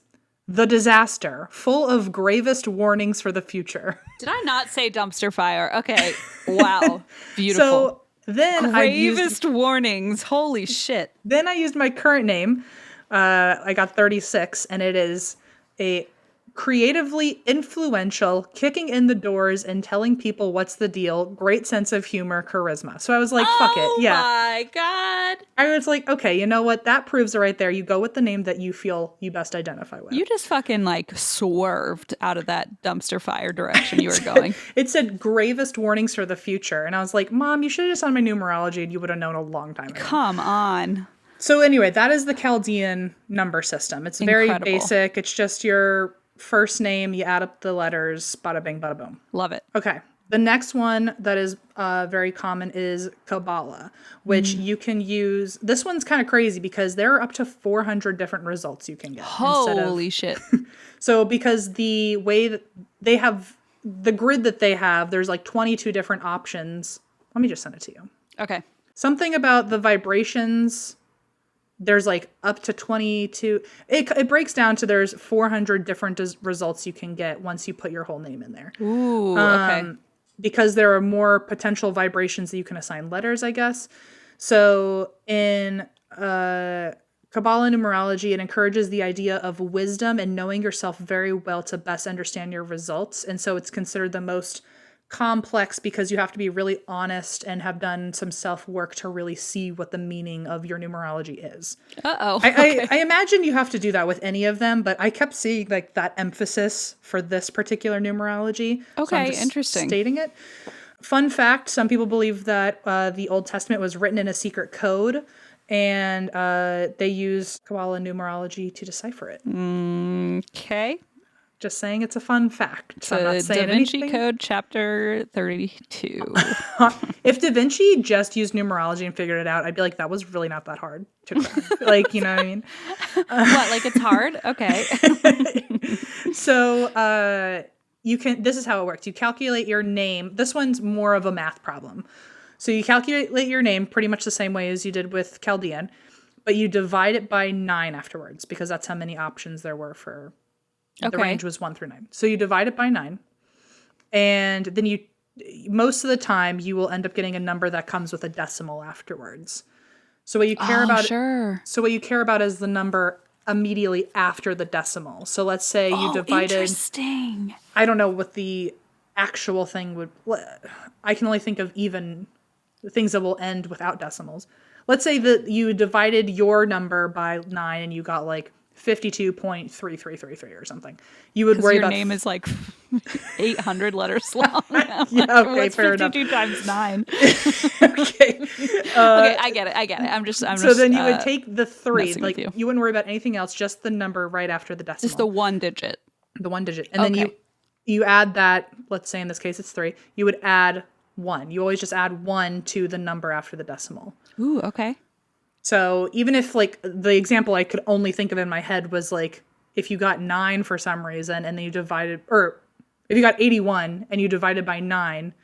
the disaster, full of gravest warnings for the future. Did I not say dumpster fire? Okay. Wow. Beautiful. So then gravest warnings. Holy shit. Then I used my current name. I got 36, and it is a creatively influential, kicking in the doors and telling people what's the deal, great sense of humor, charisma. So I was like, fuck it. Yeah. Oh my God. I was like, okay, you know what? That proves it right there. You go with the name that you feel you best identify with. You just fucking like swerved out of that dumpster fire direction you were going. It said gravest warnings for the future. And I was like, Mom, you should have just done my numerology and you would have known a long time ago. Come on. So anyway, that is the Chaldean number system. It's very Incredible. basic. It's just your first name, you add up the letters, bada bing, bada boom. Love it. Okay. The next one that is very common is Kabbalah, which you can use. This one's kind of crazy because there are up to 400 different results you can get. Holy shit. So because the way that they have, the grid that they have, there's like 22 different options. Let me just send it to you. Okay. Something about the vibrations. There's like up to 22. It breaks down to there's 400 different results you can get once you put your whole name in there. Ooh, okay. Because there are more potential vibrations that you can assign letters, I guess. So in Kabbalah numerology, it encourages the idea of wisdom and knowing yourself very well to best understand your results. And so it's considered the most complex because you have to be really honest and have done some self-work to really see what the meaning of your numerology is. Uh-oh. Okay. I imagine you have to do that with any of them, but I kept seeing like that emphasis for this particular numerology. Okay, so I'm just interesting. Stating it. Fun fact, some people believe that the Old Testament was written in a secret code and they used Kabbalah numerology to decipher it. Okay. Just saying it's a fun fact. So I'm not The saying Da Vinci anything. Code Chapter 32. If Da Vinci just used numerology and figured it out, I'd be like, that was really not that hard to crack. Like, you know what I mean? What, like it's hard? Okay. So this is how it works. You calculate your name. This one's more of a math problem. So you calculate your name pretty much the same way as you did with Chaldean, but you divide it by 9 afterwards because that's how many options there were for. The range was 1 through 9. So you divide it by 9. And then most of the time, you will end up getting a number that comes with a decimal afterwards. So what you care about, sure. So what you care about is the number immediately after the decimal. So let's say you divided. Interesting. I don't know what the actual thing would. I can only think of even things that will end without decimals. Let's say that you divided your number by 9 and you got like 52.3333 or something. You would worry your about name is like 800 letters long. Yeah, like, okay, what's fair 52 times 9? Okay. Okay, I get it. I'm just. So then you would take the 3. messing Like with you wouldn't worry about anything else, just the number right after the decimal. Just the one digit. The one digit. And then you add that, let's say in this case it's 3. You would add 1. You always just add 1 to the number after the decimal. Ooh, okay. So even if like the example I could only think of in my head was like if you got 9 for some reason and then you divided, or if you got 81 and you divided by 9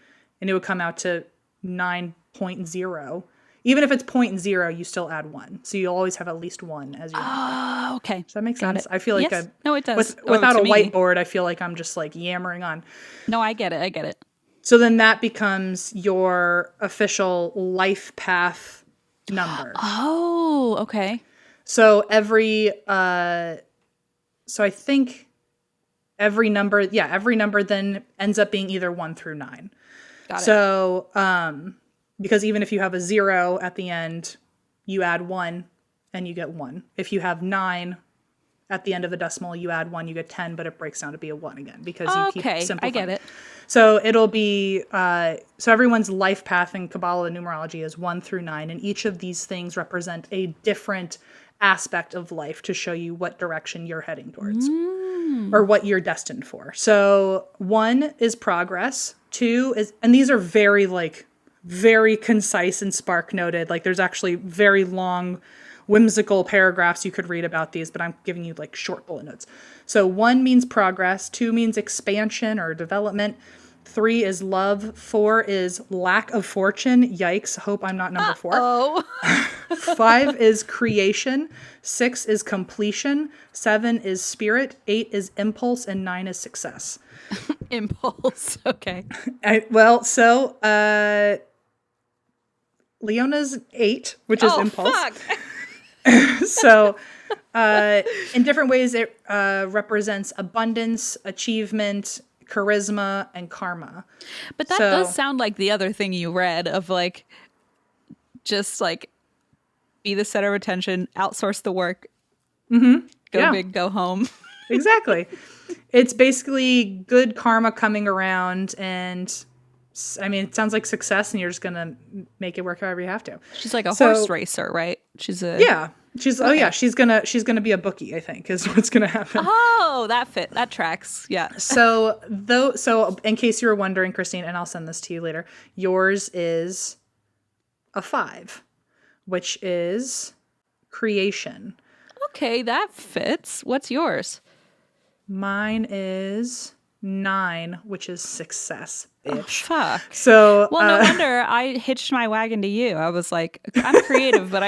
and it would come out to 9.0. Even if it's 0.0, you still add 1. So you'll always have at least 1 as your number. Oh, okay. Does that make Got sense? it. I feel like Yes. No, it does. without to a me. whiteboard, I feel like I'm just like yammering on. No, I get it. So then that becomes your official life path number. Oh, okay. So so I think every number then ends up being either 1 through 9. Got it. So, because even if you have a 0 at the end, you add 1 and you get 1. If you have 9 at the end of the decimal, you add 1, you get 10, but it breaks down to be a 1 again because you keep simplifying. I get it. So it'll be, so everyone's life path in Kabbalah numerology is 1 through 9, and each of these things represent a different aspect of life to show you what direction you're heading towards or what you're destined for. So 1 is progress, 2 is, and these are very concise and spark noted. Like there's actually very long whimsical paragraphs you could read about these, but I'm giving you like short bullet notes. So 1 means progress, 2 means expansion or development, 3 is love, 4 is lack of fortune. Yikes, hope I'm not number 4. Oh. 5 is creation, 6 is completion, 7 is spirit, 8 is impulse, and 9 is success. Impulse. Okay. Leona's 8, which is impulse. Fuck. So in different ways, it represents abundance, achievement, charisma, and karma. But that does sound like the other thing you read of like, just like be the center of attention, outsource the work, go big, go home. Exactly. It's basically good karma coming around, and I mean, it sounds like success, and you're just gonna make it work however you have to. She's like a horse racer, right? She's a She's she's gonna be a bookie, I think, is what's gonna happen. Oh, that tracks. Yeah. So in case you were wondering, Christine, and I'll send this to you later, yours is a 5, which is creation. Okay, that fits. What's yours? Mine is 9, which is success, bitch. Oh, fuck. So, well, no wonder I hitched my wagon to you. I was like, I'm creative, but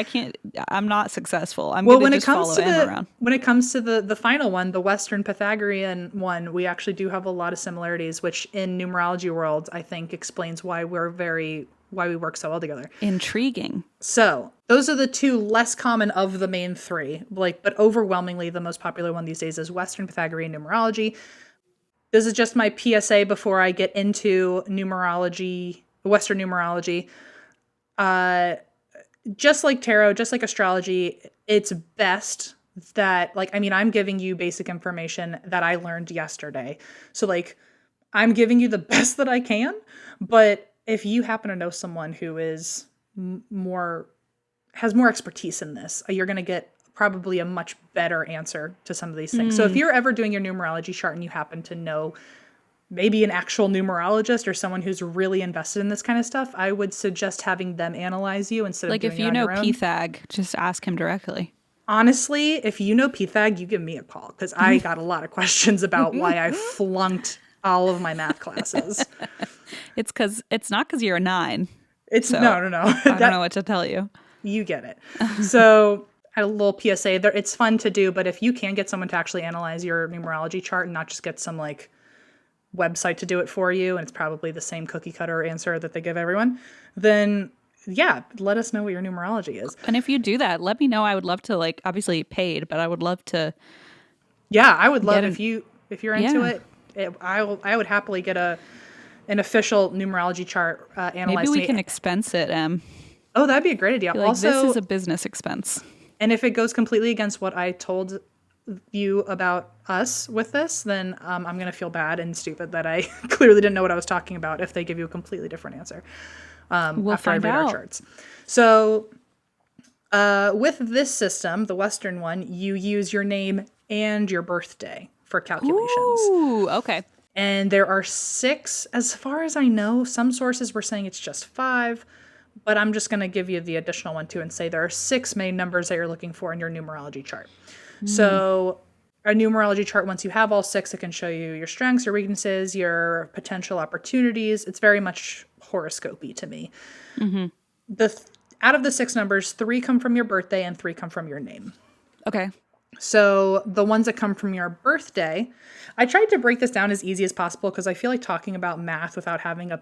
I'm not successful. I'm going to just follow Em around. When it comes to the final one, the Western Pythagorean one, we actually do have a lot of similarities, which in numerology world, I think explains why we work so well together. Intriguing. So those are the 2 less common of the main 3, but overwhelmingly the most popular one these days is Western Pythagorean Numerology. This is just my PSA before I get into numerology, Western numerology. Just like tarot, just like astrology, it's best that, I'm giving you basic information that I learned yesterday. So, I'm giving you the best that I can, but if you happen to know someone who is has more expertise in this, you're going to get probably a much better answer to some of these things. So if you're ever doing your numerology chart and you happen to know maybe an actual numerologist or someone who's really invested in this kind of stuff, I would suggest having them analyze you instead of doing it on your own. Like if you know Pythag, just ask him directly. Honestly, if you know Pythag, you give me a call, because I got a lot of questions about why I flunked all of my math classes. It's not because you're a 9. No. I don't know what to tell you. You get it. So a little PSA there. It's fun to do, but if you can get someone to actually analyze your numerology chart and not just get some website to do it for you, and it's probably the same cookie cutter answer that they give everyone, then let us know what your numerology is. And if you do that, let me know. I would love to, obviously paid, but I would love to. Yeah, I would love if you're into it. I would happily get an official numerology chart analyzed. Maybe we can expense it. Oh, that'd be a great idea. Also, this is a business expense. And if it goes completely against what I told you about us with this, then I'm going to feel bad and stupid that I clearly didn't know what I was talking about if they give you a completely different answer after I read our charts. So with this system, the Western one, you use your name and your birthday for calculations. Ooh, okay. And there are 6, as far as I know. Some sources were saying it's just 5. But I'm just going to give you the additional one too and say there are 6 main numbers that you're looking for in your numerology chart. So a numerology chart, once you have all 6, it can show you your strengths, your weaknesses, your potential opportunities. It's very much horoscopy to me. Out of the 6 numbers, 3 come from your birthday and 3 come from your name. Okay. So the ones that come from your birthday, I tried to break this down as easy as possible because I feel like talking about math without having a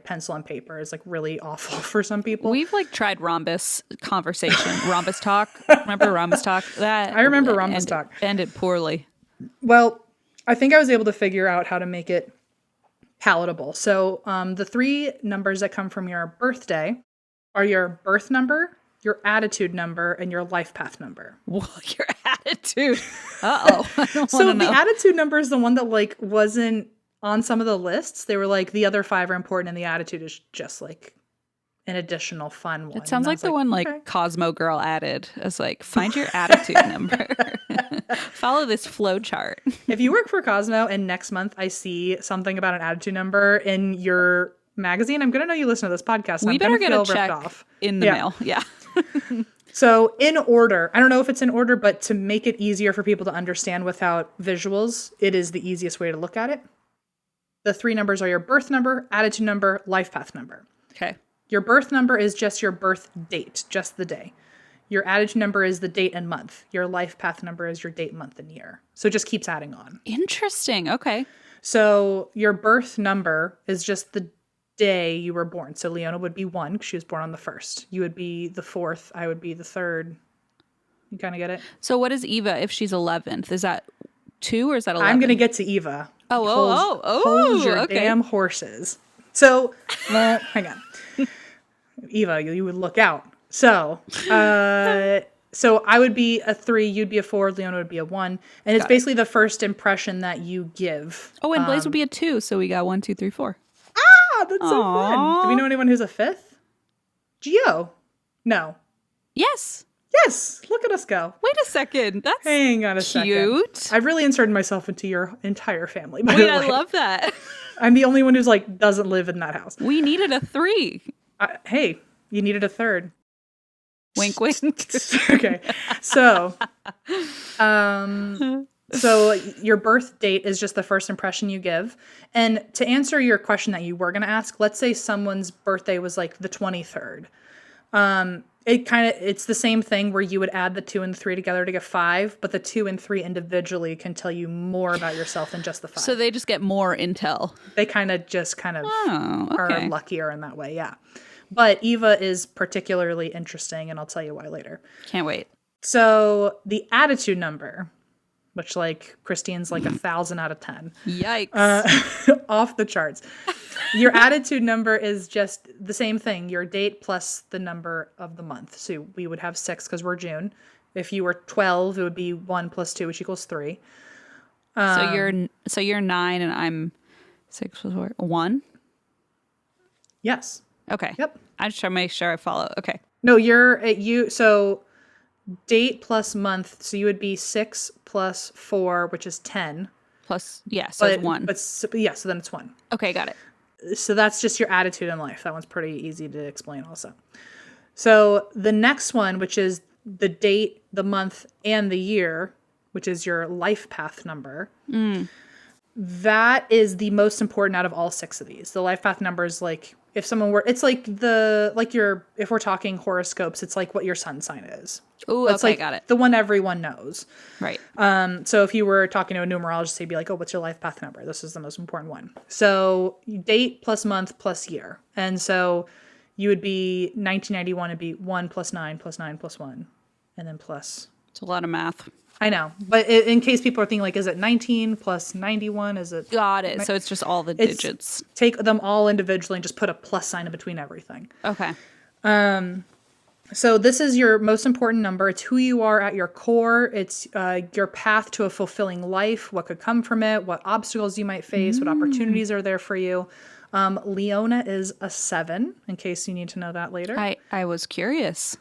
pencil and paper is really awful for some people. We've tried rhombus conversation, rhombus talk. Remember rhombus talk? I remember rhombus talk. Ended poorly. Well, I think I was able to figure out how to make it palatable. So the 3 numbers that come from your birthday are your birth number, your attitude number, and your life path number. Well, your attitude. Uh-oh. So the attitude number is the one that wasn't on some of the lists. They were the other 5 are important, and the attitude is just an additional fun one. It sounds like the one okay. Cosmo Girl added as find your attitude number. Follow this flow chart. If you work for Cosmo and next month I see something about an attitude number in your magazine, I'm going to know you listen to this podcast. We better get a check in the mail. Yeah. So in order, I don't know if it's in order, but to make it easier for people to understand without visuals, it is the easiest way to look at it. The 3 numbers are your birth number, attitude number, life path number. Okay. Your birth number is just your birth date, just the day. Your attitude number is the date and month. Your life path number is your date, month, and year. So it just keeps adding on. Interesting. Okay. So your birth number is just the day you were born. So Leona would be 1 because she was born on the 1st. You would be the 4th. I would be the 3rd. You kind of get it? So what is Eva if she's 11th? Is that 2 or is that 11? I'm going to get to Eva. Oh, Hold your okay. damn horses. So, hang on. Eva, you would look out. So, so I would be a 3, you'd be a 4, Leona would be a 1. And it's basically the first impression that you give. Oh, and Blaze would be a 2, so we got 1, 2, 3, 4. Ah, that's so fun. Do we know anyone who's a 5th? Geo. No. Yes. Yes. Look at us go. Wait a second. That's Hang on a second. cute. I've really inserted myself into your entire family. By Wait, the I way. love that. I'm the only one who's like doesn't live in that house. We needed a 3. Hey, you needed a 3rd. Wink, wink. Okay. So, so your birth date is just the first impression you give. And to answer your question that you were going to ask, let's say someone's birthday was like the 23rd. It's the same thing where you would add the 2 and 3 together to get 5, but the 2 and 3 individually can tell you more about yourself than just the 5. So they just get more intel. They kind of Oh, okay. are luckier in that way. Yeah. But Eva is particularly interesting, and I'll tell you why later. Can't wait. So the attitude number, which like Christine's like 1,000 out of 10. Yikes. Off the charts. Your attitude number is just the same thing. Your date plus the number of the month. So we would have 6 because we're June. If you were 12, it would be 1 plus 2, which equals 3. So you're 9 and I'm 6 plus 4. 1? Yes. Okay. Yep. I just try to make sure I follow. Okay. No, so date plus month. So you would be 6 plus 4, which is 10. Plus, yeah, so it's 1. So then it's 1. Okay, got it. So that's just your attitude in life. That one's pretty easy to explain also. So the next one, which is the date, the month, and the year, which is your life path number. That is the most important out of all 6 of these. The life path number is like, if someone were, it's like if we're talking horoscopes, it's like what your sun sign is. Oh, okay, like got it. the one everyone knows. Right. So if you were talking to a numerologist, they'd be like, oh, what's your life path number? This is the most important one. So date plus month plus year. And so you would be 1991 would be 1 plus 9 plus 9 plus 1. And then plus. It's a lot of math. I know. But in case people are thinking like, is it 19 plus 91? Is it? Got it. So it's just all the digits. Take them all individually and just put a plus sign in between everything. Okay. So this is your most important number. It's who you are at your core. It's your path to a fulfilling life, what could come from it, what obstacles you might face, what opportunities are there for you. Leona is a 7, in case you need to know that later. I was curious.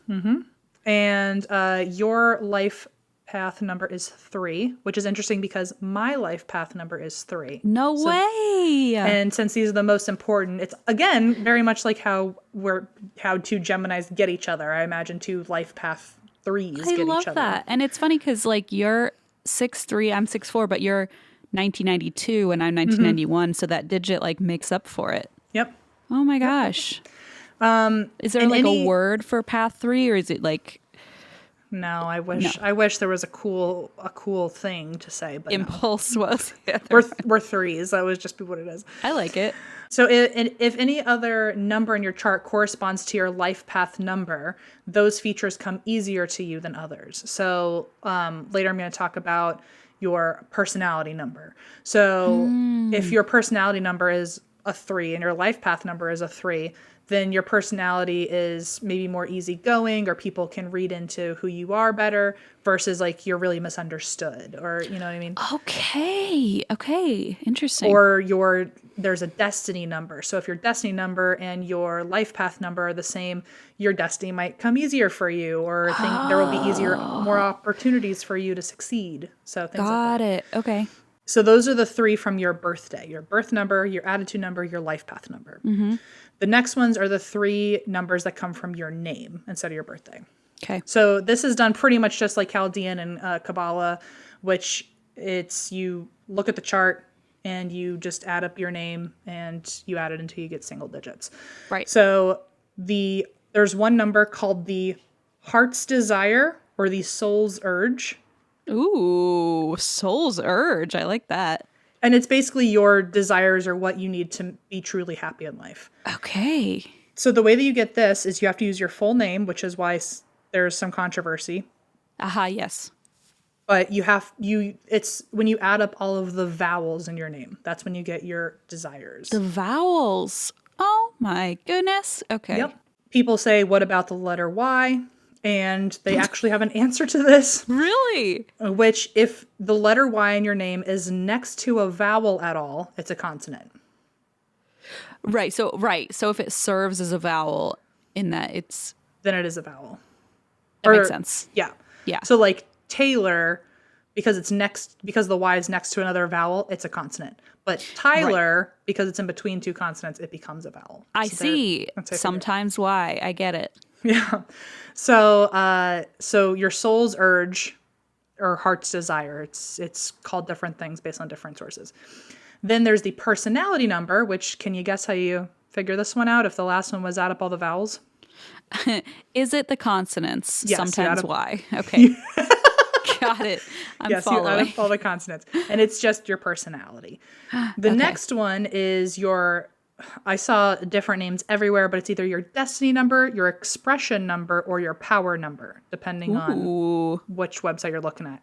And your life path number is 3, which is interesting because my life path number is 3. No way. And since these are the most important, it's again very much like how two Geminis get each other. I imagine 2 life path 3s get each other. I love that. And it's funny because like you're 6'3", I'm 6'4", but you're 1992 and I'm 1991, so that digit like makes up for it. Yep. Oh my gosh. Is there like a word for path 3, or is it like? No, I wish there was a cool thing to say, but impulse was. Yeah, we're 3s. That would just be what it is. I like it. So if any other number in your chart corresponds to your life path number, those features come easier to you than others. So later I'm going to talk about your personality number. So if your personality number is a 3 and your life path number is a 3, then your personality is maybe more easygoing, or people can read into who you are better, versus like you're really misunderstood, or you know what I mean? Okay. Interesting. Or there's a destiny number. So if your destiny number and your life path number are the same, your destiny might come easier for you, or there will be more opportunities for you to succeed. So things like that. Got it. Okay. So those are the 3 from your birthday: your birth number, your attitude number, your life path number. The next ones are the 3 numbers that come from your name instead of your birthday. Okay. So this is done pretty much just like Chaldean and Kabbalah, which it's you look at the chart and you just add up your name and you add it until you get single digits. Right. So there's one number called the heart's desire or the soul's urge. Ooh, soul's urge. I like that. And it's basically your desires or what you need to be truly happy in life. Okay. So the way that you get this is you have to use your full name, which is why there's some controversy. Aha, yes. But it's when you add up all of the vowels in your name. That's when you get your desires. The vowels. Oh my goodness. Okay. Yep. People say, what about the letter Y? And they actually have an answer to this. Really? Which, if the letter Y in your name is next to a vowel at all, it's a consonant. Right. So if it serves as a vowel in that then it is a vowel. That makes sense. Yeah. Yeah. So like Taylor, because the Y is next to another vowel, it's a consonant. But Tyler, because it's in between two consonants, it becomes a vowel. I see. Sometimes why. I get it. Yeah. So your soul's urge or heart's desire, it's called different things based on different sources. Then there's the personality number, which, can you guess how you figure this one out if the last one was add up all the vowels? Is it the consonants? Yes, sometimes why. Okay. Got it. I'm following. You add up all the consonants. And it's just your personality. The next one is I saw different names everywhere, but it's either your destiny number, your expression number, or your power number, depending on which website you're looking at.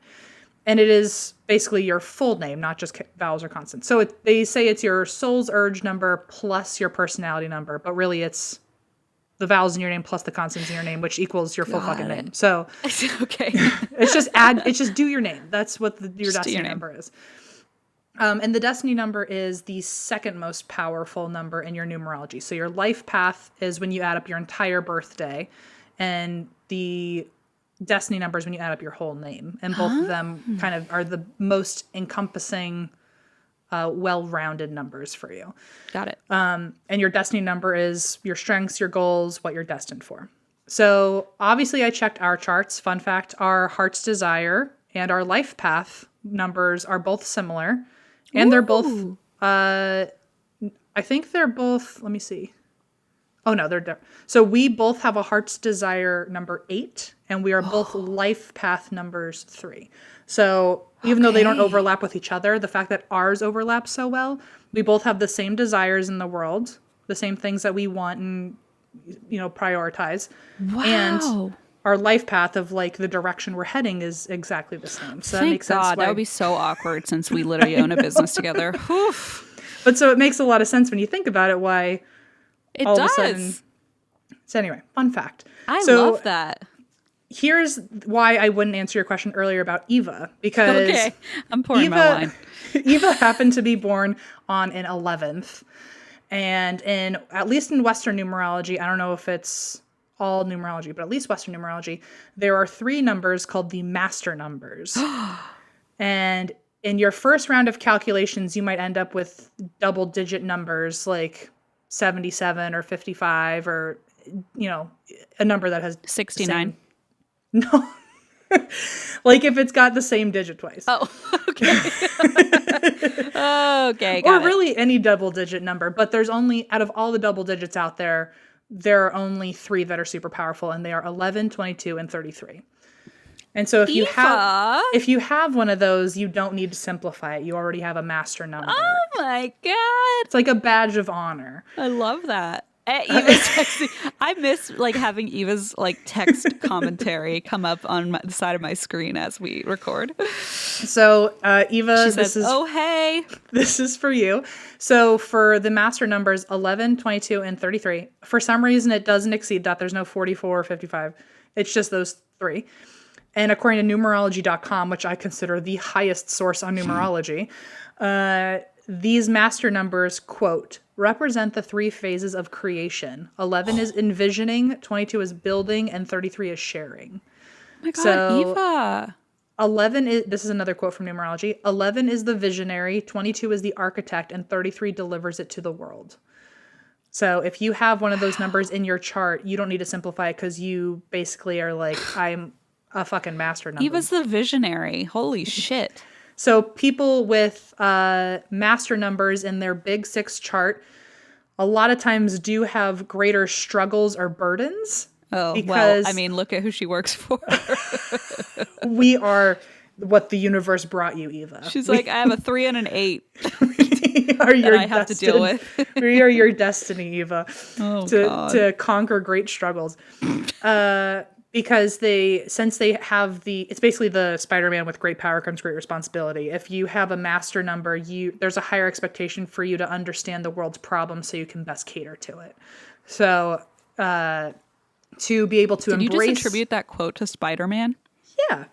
And it is basically your full name, not just vowels or consonants. So they say it's your soul's urge number plus your personality number, but really it's the vowels in your name plus the consonants in your name, which equals your full fucking name. So okay. it's just do your name. That's what your destiny number is. And the destiny number is the second most powerful number in your numerology. So your life path is when you add up your entire birthday, and the destiny number is when you add up your whole name. And both of them kind of are the most encompassing, well-rounded numbers for you. Got it. And your destiny number is your strengths, your goals, what you're destined for. So obviously I checked our charts. Fun fact, our heart's desire and our life path numbers are both similar. And they're both, I think they're both, let me see. Oh no, they're different. So we both have a heart's desire number 8, and we are both life path numbers 3. So even though they don't overlap with each other, the fact that ours overlap so well, we both have the same desires in the world, the same things that we want and, prioritize. Wow. And our life path of like the direction we're heading is exactly the same. So that makes sense. God, that would be so awkward since we literally own a business together. But so it makes a lot of sense when you think about it, why it all does. Of a sudden. So anyway, fun fact. I love that. Here's why I wouldn't answer your question earlier about Eva, because I'm pouring my wine. Eva happened to be born on an 11th, and at least in Western numerology, I don't know if it's all numerology, but at least Western numerology, there are 3 numbers called the master numbers. And in your first round of calculations, you might end up with double-digit numbers like 77 or 55 or, a number that has 69. No. Like if it's got the same digit twice. Oh, okay. Okay, got Or it. really any double-digit number, but there's only, out of all the double digits out there are only 3 that are super powerful, and they are 11, 22, and 33. And so if you have one of those, you don't need to simplify it. You already have a master number. Oh my God. It's like a badge of honor. I love that. Eva's texting. I miss having Eva's text commentary come up on the side of my screen as we record. So Eva, this is for you. So for the master numbers 11, 22, and 33, for some reason it doesn't exceed that. There's no 44 or 55. It's just those 3. And according to numerology.com, which I consider the highest source on numerology, these master numbers, quote, represent the 3 phases of creation. 11 is envisioning, 22 is building, and 33 is sharing. Oh my God, Eva. 11 is, this is another quote from numerology, 11 is the visionary, 22 is the architect, and 33 delivers it to the world. So if you have one of those numbers in your chart, you don't need to simplify it because you basically are like, I'm a fucking master number. Eva's the visionary. Holy shit. So people with master numbers in their big 6 chart a lot of times do have greater struggles or burdens. Oh, well, I mean, look at who she works for. We are what the universe brought you, Eva. She's like, I have a 3 and an 8 that I have to deal with. We are your destiny, Eva, to conquer great struggles. because since they have it's basically the Spider-Man with great power comes great responsibility. If you have a master number, there's a higher expectation for you to understand the world's problems so you can best cater to it. So to be able to Did embrace... you just attribute that quote to Spider-Man? Yeah.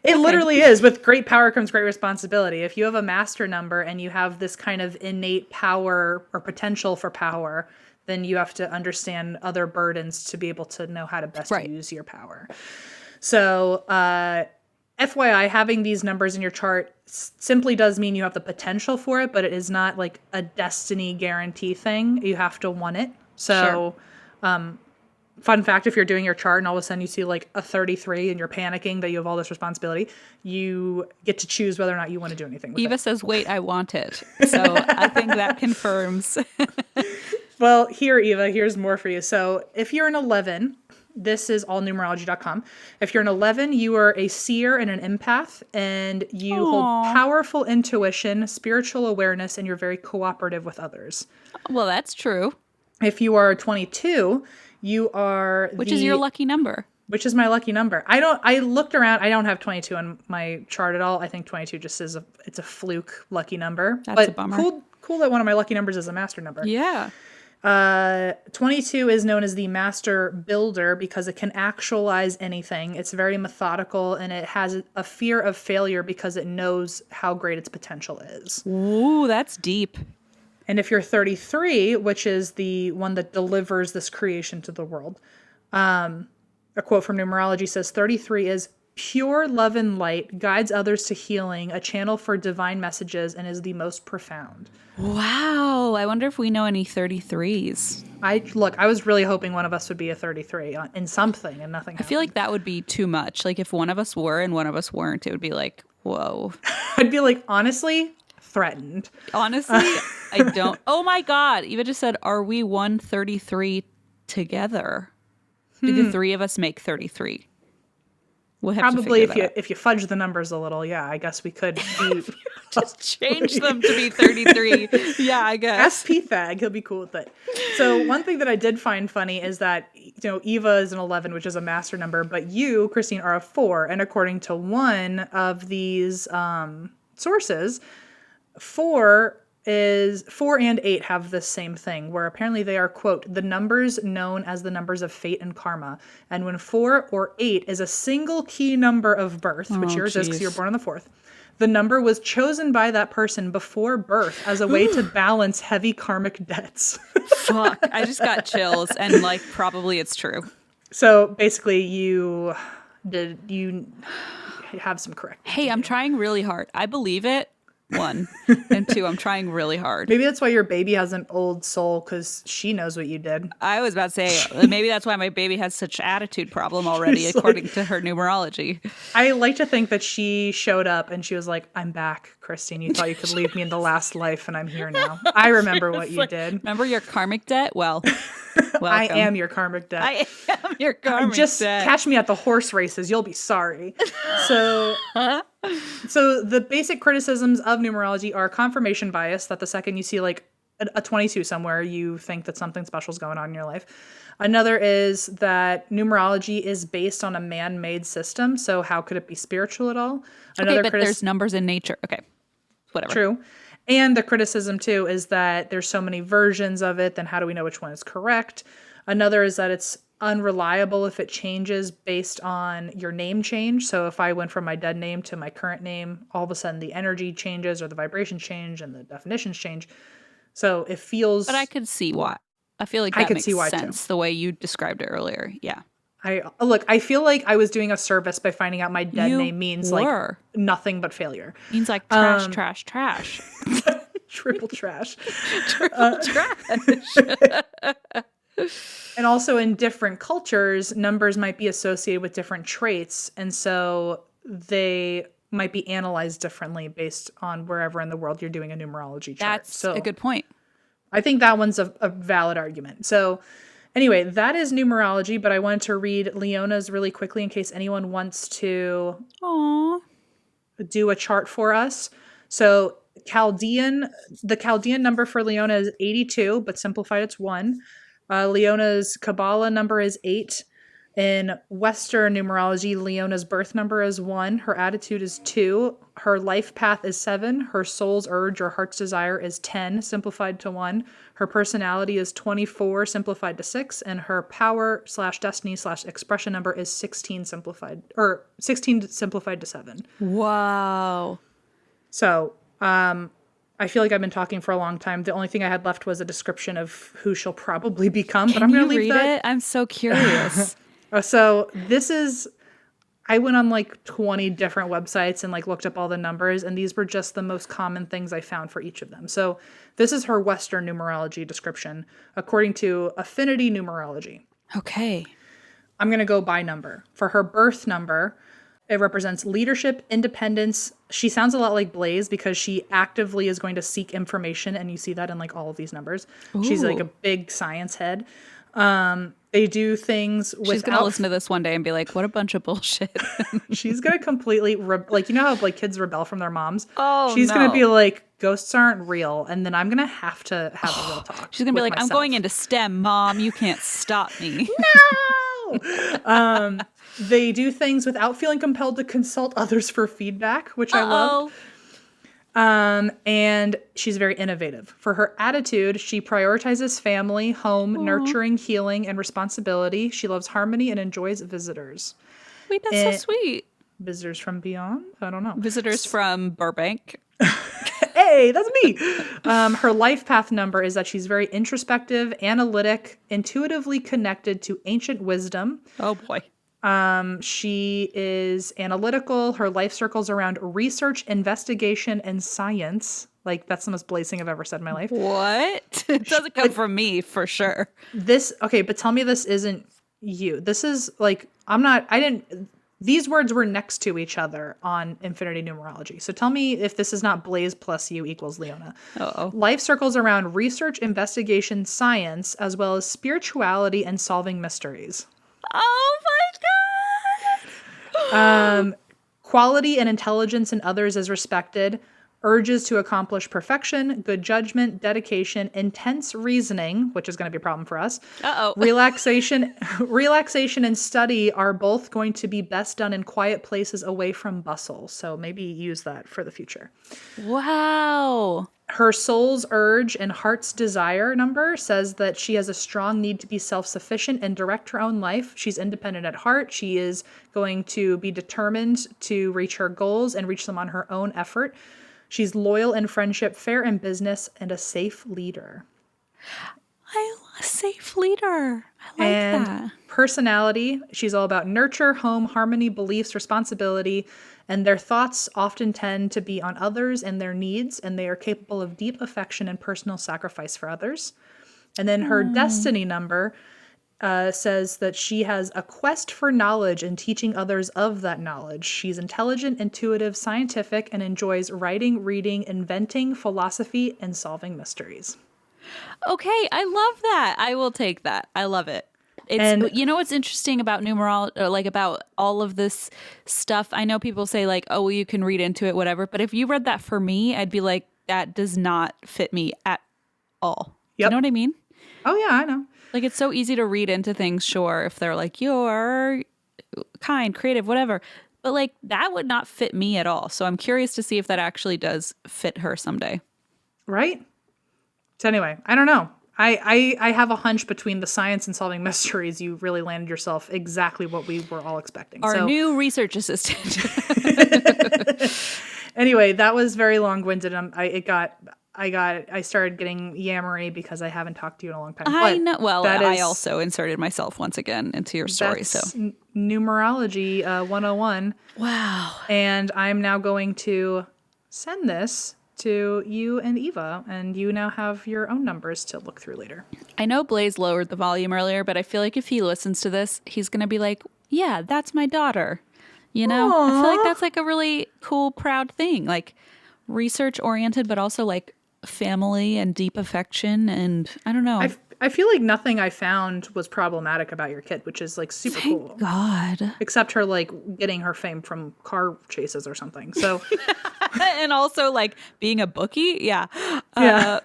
It literally is. With great power comes great responsibility. If you have a master number and you have this kind of innate power or potential for power, then you have to understand other burdens to be able to know how to best use your power. So, FYI, having these numbers in your chart simply does mean you have the potential for it, but it is not like a destiny guarantee thing. You have to want it. So, fun fact, if you're doing your chart and all of a sudden you see like a 33 and you're panicking that you have all this responsibility, you get to choose whether or not you want to do anything with Eva it. says, wait, I want it. So I think that confirms. Well, here's more for you. So if you're an 11, this is allnumerology.com. If you're an 11, you are a seer and an empath, and you hold powerful intuition, spiritual awareness, and you're very cooperative with others. Well, that's true. If you are 22, you are Which is your lucky number? Which is my lucky number. I looked around. I don't have 22 on my chart at all. I think 22 just is it's a fluke lucky number. That's a bummer. Cool that one of my lucky numbers is a master number. Yeah. 22 is known as the master builder because it can actualize anything. It's very methodical, and it has a fear of failure because it knows how great its potential is. Ooh, that's deep. And if you're 33, which is the one that delivers this creation to the world, a quote from numerology says 33 is pure love and light, guides others to healing, a channel for divine messages, and is the most profound. Wow. I wonder if we know any 33s. I was really hoping one of us would be a 33 in something, and nothing happened. I feel like that would be too much. Like if one of us were and one of us weren't, it would be like, whoa. I'd be like, honestly, threatened. Honestly, I don't. Oh my God. Eva just said, are we 133 together? Do the three of us make 33? We'll have probably to if you fudge the numbers a little, yeah, I guess we could just change them to be 33. Yeah, I guess. Ask Pythag, he'll be cool with it. So one thing that I did find funny is that Eva is an 11, which is a master number, but you, Christine, are a 4, and according to one of these sources, 4 and 8 have the same thing, where apparently they are, quote, the numbers known as the numbers of fate and karma. And when 4 or 8 is a single key number of birth, which yours is because you're born on the 4th, the number was chosen by that person before birth as a way to balance heavy karmic debts. Fuck, I just got chills, and like probably it's true. So basically you have some correct. Hey, I'm trying really hard. I believe it. 1 and 2, I'm trying really hard. Maybe that's why your baby has an old soul, because she knows what you did. I was about to say, maybe that's why my baby has such attitude problem already, according to her numerology. I like to think that she showed up and she was like, I'm back, Christine. You thought you could leave me in the last life, and I'm here now. I remember what you did. Remember your karmic debt? Well, I am your karmic debt. I am your karmic debt. Just catch me at the horse races. You'll be sorry. So the basic criticisms of numerology are confirmation bias, that the second you see like a 22 somewhere, you think that something special is going on in your life. Another is that numerology is based on a man-made system, so how could it be spiritual at all? But there's numbers in nature. Okay, whatever. True. And the criticism, too, is that there's so many versions of it, then how do we know which one is correct? Another is that it's unreliable if it changes based on your name change. So if I went from my dead name to my current name, all of a sudden the energy changes or the vibrations change and the definitions change. So it feels... But I could see why. I feel like that makes sense the way you described it earlier. Yeah. I feel like I was doing a service by finding out my dead name means like nothing but failure. Means like trash, trash, trash. Triple trash. Triple trash. And also in different cultures, numbers might be associated with different traits. And so they might be analyzed differently based on wherever in the world you're doing a numerology chart. That's a good point. I think that one's a valid argument. So anyway, that is numerology, but I wanted to read Leona's really quickly in case anyone wants to do a chart for us. So the Chaldean number for Leona is 82, but simplified it's 1. Leona's Kabbalah number is 8. In Western numerology, Leona's birth number is 1. Her attitude is 2. Her life path is 7. Her soul's urge or heart's desire is 10, simplified to 1. Her personality is 24, simplified to 6. And her power/destiny/expression number is 16, simplified to 7. Wow. So, I feel like I've been talking for a long time. The only thing I had left was a description of who she'll probably become. But I'm going to leave that. It? I'm so curious. So this is, I went on like 20 different websites and like looked up all the numbers, and these were just the most common things I found for each of them. So this is her Western numerology description according to Affinity Numerology. Okay. I'm going to go by number. For her birth number, it represents leadership, independence. She sounds a lot like Blaze because she actively is going to seek information, and you see that in like all of these numbers. Ooh. She's like a big science head. They do things without... She's going to listen to this one day and be like, what a bunch of bullshit. She's going to completely... like, you know how like kids rebel from their moms? Oh, She's going to be like, ghosts aren't real. And then I'm going to have a real talk. She's going to be like, myself. I'm going into STEM, Mom. You can't stop me. No! They do things without feeling compelled to consult others for feedback, which I love. And she's very innovative. For her attitude, she prioritizes family, home, nurturing, healing, and responsibility. She loves harmony and enjoys visitors. Wait, that's so sweet. Visitors from beyond? I don't know. Visitors from Burbank. Hey, that's me. Her life path number is that she's very introspective, analytic, intuitively connected to ancient wisdom. Oh, boy. She is analytical. Her life circles around research, investigation, and science. Like, that's the most blazing I've ever said in my life. What? It doesn't come from me, for sure. Okay, but tell me this isn't you. This is, like, these words were next to each other on Infinity Numerology. So tell me if this is not Blaze plus you equals Leona. Uh-oh. Life circles around research, investigation, science, as well as spirituality and solving mysteries. Oh my God. Quality and intelligence in others is respected. Urges to accomplish perfection, good judgment, dedication, intense reasoning, which is going to be a problem for us. Uh-oh. Relaxation and study are both going to be best done in quiet places away from bustle. So maybe use that for the future. Wow. Her soul's urge and heart's desire number says that she has a strong need to be self-sufficient and direct her own life. She's independent at heart. She is going to be determined to reach her goals and reach them on her own effort. She's loyal in friendship, fair in business, and a safe leader. A safe leader. I like that. Personality, she's all about nurture, home, harmony, beliefs, responsibility, and their thoughts often tend to be on others and their needs, and they are capable of deep affection and personal sacrifice for others. And then her destiny number says that she has a quest for knowledge and teaching others of that knowledge. She's intelligent, intuitive, scientific, and enjoys writing, reading, inventing, philosophy, and solving mysteries. Okay, I love that. I will take that. I love it. You know what's interesting about numerology, like about all of this stuff? I know people say like, oh, well, you can read into it, whatever. But if you read that for me, I'd be like, that does not fit me at all. Yep. You know what I mean? Oh, yeah, I know. Like, it's so easy to read into things, sure, if they're like, you're kind, creative, whatever. But like, that would not fit me at all. So I'm curious to see if that actually does fit her someday. Right? So anyway, I don't know. I have a hunch between the science and solving mysteries, you really landed yourself exactly what we were all expecting. Our new research assistant. Anyway, that was very long-winded. I started getting yammery because I haven't talked to you in a long time. I know. Well, I also inserted myself once again into your story. That's numerology 101. Wow. And I'm now going to send this to you and Eva, and you now have your own numbers to look through later. I know Blaze lowered the volume earlier, but I feel like if he listens to this, he's going to be like, yeah, that's my daughter. You know? Aww. I feel like that's like a really cool, proud thing. Like research oriented, but also like family and deep affection. And I don't know. I feel like nothing I found was problematic about your kid, which is like super cool. Thank God. Except her like getting her fame from car chases or something. So and also like being a bookie. Yeah. Yeah.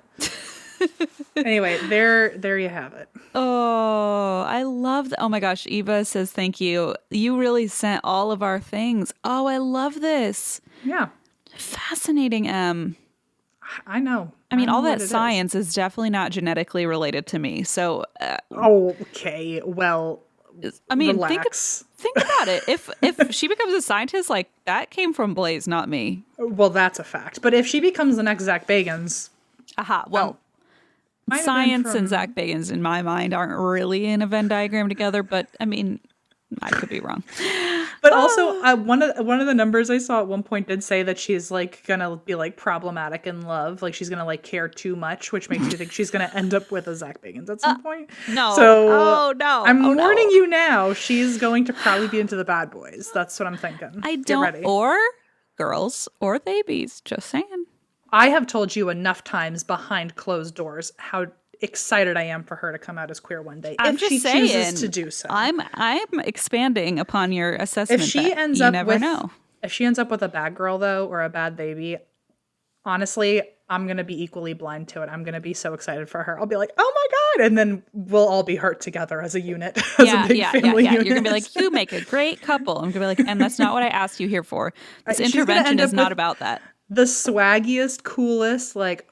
Anyway, there you have it. Oh, I love that. Oh my gosh, Eva says thank you. You really sent all of our things. Oh, I love this. Yeah. Fascinating, Em. I know. I mean, know all what that it science is definitely not genetically related to me. So, okay. Well, I mean, relax. think about it. If she becomes a scientist, like that came from Blaze, not me. Well, that's a fact. But if she becomes the next Zach Bagans, Aha. Well, might have been science and from- Zach Bagans, in my mind, aren't really in a Venn diagram together. But I mean, I could be wrong. But also, one of the numbers I saw at one point did say that she's like gonna be like problematic in love, like she's gonna like care too much, which makes me think she's gonna end up with a Zach Bagans at some point. No. So Oh no. I'm Oh, warning no. you now. She's going to probably be into the bad boys. That's what I'm thinking. I Get don't. ready. Or girls or babies. Just saying. I have told you enough times behind closed doors how excited I am for her to come out as queer one day I'm if just she saying, chooses to do so. I'm expanding upon your assessment. If she that ends you up never with know. if she ends up with a bad girl though or a bad baby, honestly, I'm gonna be equally blind to it. I'm gonna be so excited for her. I'll be like, oh my god, and then we'll all be hurt together as a unit, as a big family unit. You're gonna be like, you make a great couple. I'm gonna be like, and that's not what I asked you here for. This She's gonna intervention end is up not with about that. the swaggiest, coolest, like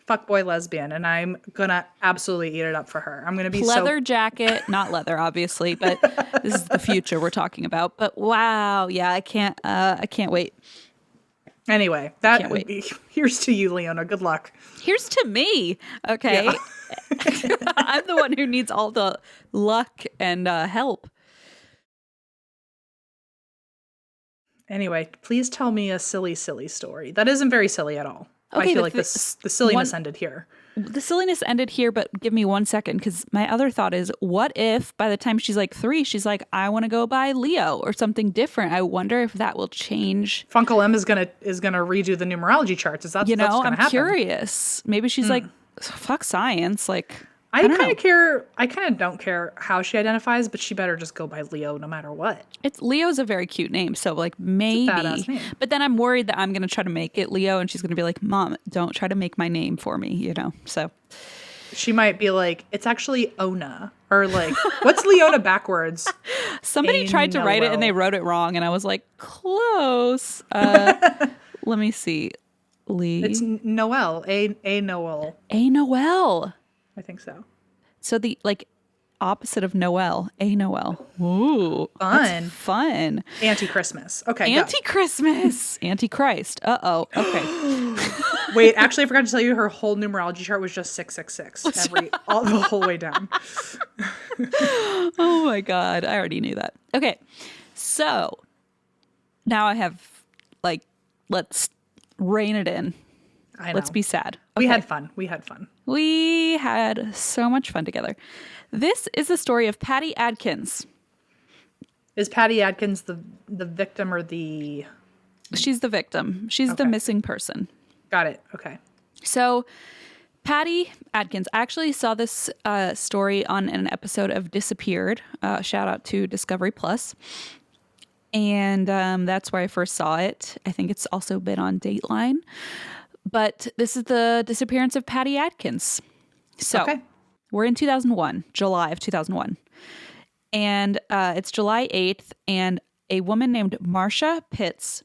fuckboy lesbian, and I'm gonna absolutely eat it up for her. I'm gonna be Leather jacket, not leather, obviously, but this is the future we're talking about. But wow, yeah, I can't wait. Anyway, here's to you, Leona. Good luck. Here's to me, okay? Yeah. I'm the one who needs all the luck and help. Anyway, please tell me a silly story. That isn't very silly at all. Okay, I feel like the silliness ended here. The silliness ended here, but give me 1 second, because my other thought is, what if by the time she's like 3, she's like, I want to go by Leo or something different? I wonder if that will change. Funkle M is gonna redo the numerology charts. Is that You know, that's gonna I'm happen? curious. Maybe she's like, fuck science. Like, I don't kind know. of care. I kind of don't care how she identifies, but she better just go by Leo no matter what. It's Leo's a very cute name, so like maybe. badass name. But then I'm worried that I'm gonna try to make it Leo, and she's gonna be like, "Mom, don't try to make my name for me," you know. So She might be like, it's actually Ona, or like, what's Leona backwards? somebody tried to write it and they wrote it wrong, and I was like, close. Let me see, Lee. It's Noel, a Noel. A Noel. I think so. So the like opposite of Noel, a Noel. Ooh, Fun. that's fun. Anti-Christmas. Okay, go. Anti-Christmas. Antichrist. Uh-oh. Okay. Wait, actually, I forgot to tell you her whole numerology chart was just 666 the whole way down. Oh my God. I already knew that. Okay. So now I have like, let's rein it in. I know. Let's be sad. We Okay. had fun. We had fun. We had so much fun together. This is the story of Patti Adkins. Is Patti Adkins the victim or the... She's the victim. She's the Okay. missing person. Got it. Okay. So Patti Adkins, I actually saw this story on an episode of Disappeared. Shout out to Discovery Plus. And that's where I first saw it. I think it's also been on Dateline. But this is the disappearance of Patti Adkins. So Okay. we're in 2001, July of 2001. And it's July 8th, and a woman named Marcia Pitts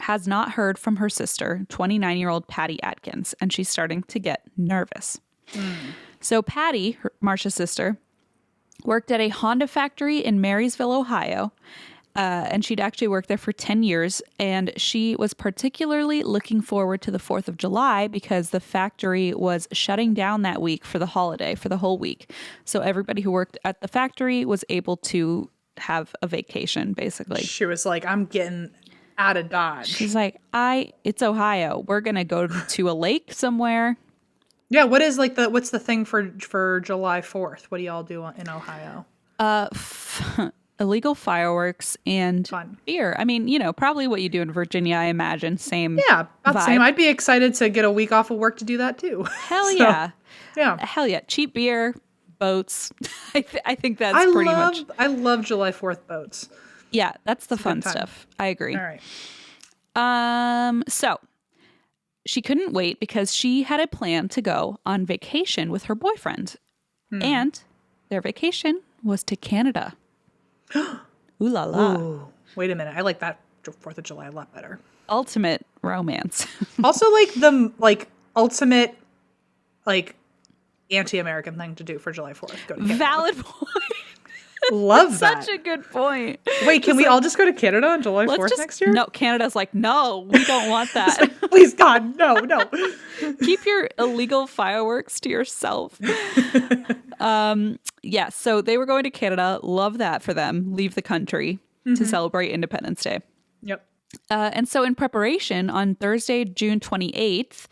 has not heard from her sister, 29-year-old Patti Adkins, and she's starting to get nervous. So Patti, Marcia's sister, worked at a Honda factory in Marysville, Ohio, and she'd actually worked there for 10 years, and she was particularly looking forward to the 4th of July because the factory was shutting down that week for the holiday, for the whole week. So everybody who worked at the factory was able to have a vacation, basically. She was like, I'm getting out of Dodge. She's like, it's Ohio. We're going to go to a lake somewhere. Yeah, what's the thing for July 4th? What do y'all do in Ohio? Illegal fireworks and Fun. beer. I mean, probably what you do in Virginia, I imagine. Same. Yeah, about the vibe. same. I'd be excited to get a week off of work to do that too. Hell So, yeah. Yeah. Hell yeah. Cheap beer, boats. I think that's pretty much. I love July 4th boats. Yeah, that's the fun good time. stuff. I agree. All right. So she couldn't wait because she had a plan to go on vacation with her boyfriend. And their vacation was to Canada. Ooh la la. Ooh, wait a minute. I like that 4th of July a lot better. Ultimate romance. Also, like, the, like, ultimate, like, anti-American thing to do for July 4th. Go to Canada. Valid point. Love that. Such a good point. Wait, can we all just go to Canada on July 4th next year? No, Canada's like, no, we don't want that. Please, God, no. Keep your illegal fireworks to yourself. Yeah, so they were going to Canada. Love that for them. Leave the country to celebrate Independence Day. Yep. And so in preparation, on Thursday, June 28th,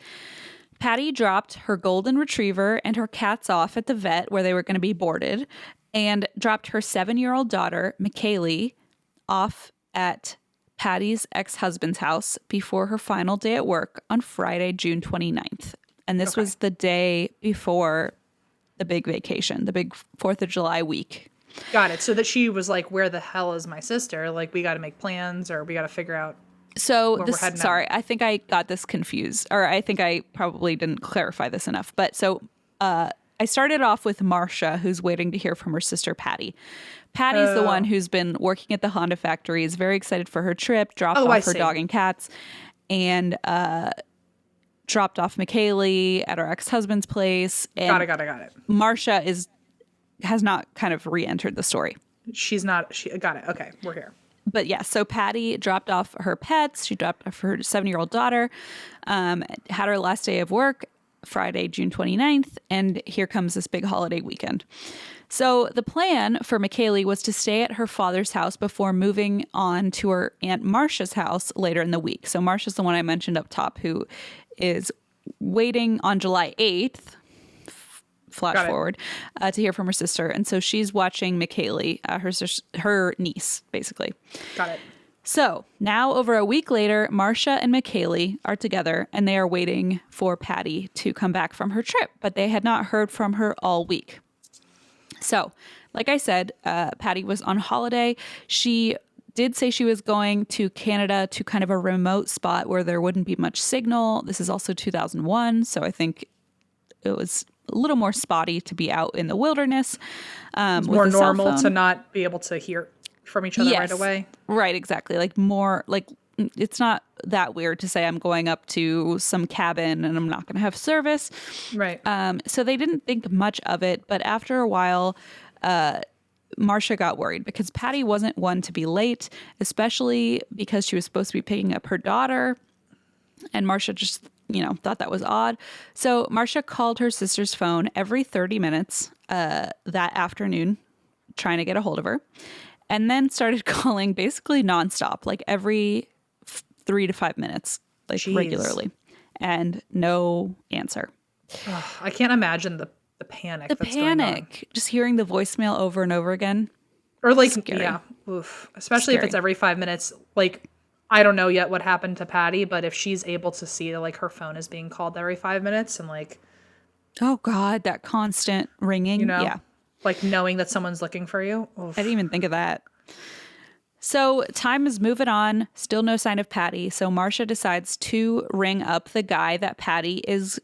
Patti dropped her golden retriever and her cats off at the vet where they were going to be boarded, and dropped her 7-year-old daughter, McKaylee, off at Patti's ex-husband's house before her final day at work on Friday, June 29th. And this was the day before the big vacation, the big 4th of July week. Got it. So that she was like, where the hell is my sister? Like, we got to make plans, or we got to figure out. So this, sorry, I think I got this confused, or I think I probably didn't clarify this enough. But so I started off with Marcia, who's waiting to hear from her sister, Patti. Patty's the one who's been working at the Honda factory, is very excited for her trip, dropped off her dog and cats, and dropped off McKaylee at her ex-husband's place. And Got it. Marcia has not kind of re-entered the story. She's not. Got it. Okay, we're here. But yeah, so Patti dropped off her pets. She dropped off her 7-year-old daughter, had her last day of work, Friday, June 29th, and here comes this big holiday weekend. So the plan for McKaylee was to stay at her father's house before moving on to her Aunt Marcia's house later in the week. So Marcia's the one I mentioned up top, who is waiting on July 8th, flash forward, to hear from her sister. And so she's watching McKaylee, her niece, basically. Got it. So now, over a week later, Marcia and McKaylee are together, and they are waiting for Patti to come back from her trip, but they had not heard from her all week. So, like I said, Patti was on holiday. She did say she was going to Canada, to kind of a remote spot where there wouldn't be much signal. This is also 2001, so I think it was a little more spotty to be out in the wilderness. It's more normal to not be able to hear from each other right away. Right, exactly. Like, more like, it's not that weird to say I'm going up to some cabin and I'm not going to have service. Right. So they didn't think much of it, but after a while, Marcia got worried because Patti wasn't one to be late, especially because she was supposed to be picking up her daughter. And Marcia just, thought that was odd. So Marcia called her sister's phone every 30 minutes that afternoon, trying to get a hold of her. And then started calling basically nonstop, like every 3 to 5 minutes, like regularly, and no answer. Oh, I can't imagine the panic. Going on. Just hearing the voicemail over and over again. Or like, scary. Yeah, oof. Especially if it's every 5 minutes. Like, I don't know yet what happened to Patti, but if she's able to see like her phone is being called every 5 minutes and like, oh God, that constant ringing, yeah. Like knowing that someone's looking for you. Oof. I didn't even think of that. So time is moving on. Still no sign of Patti. So Marcia decides to ring up the guy that Patti is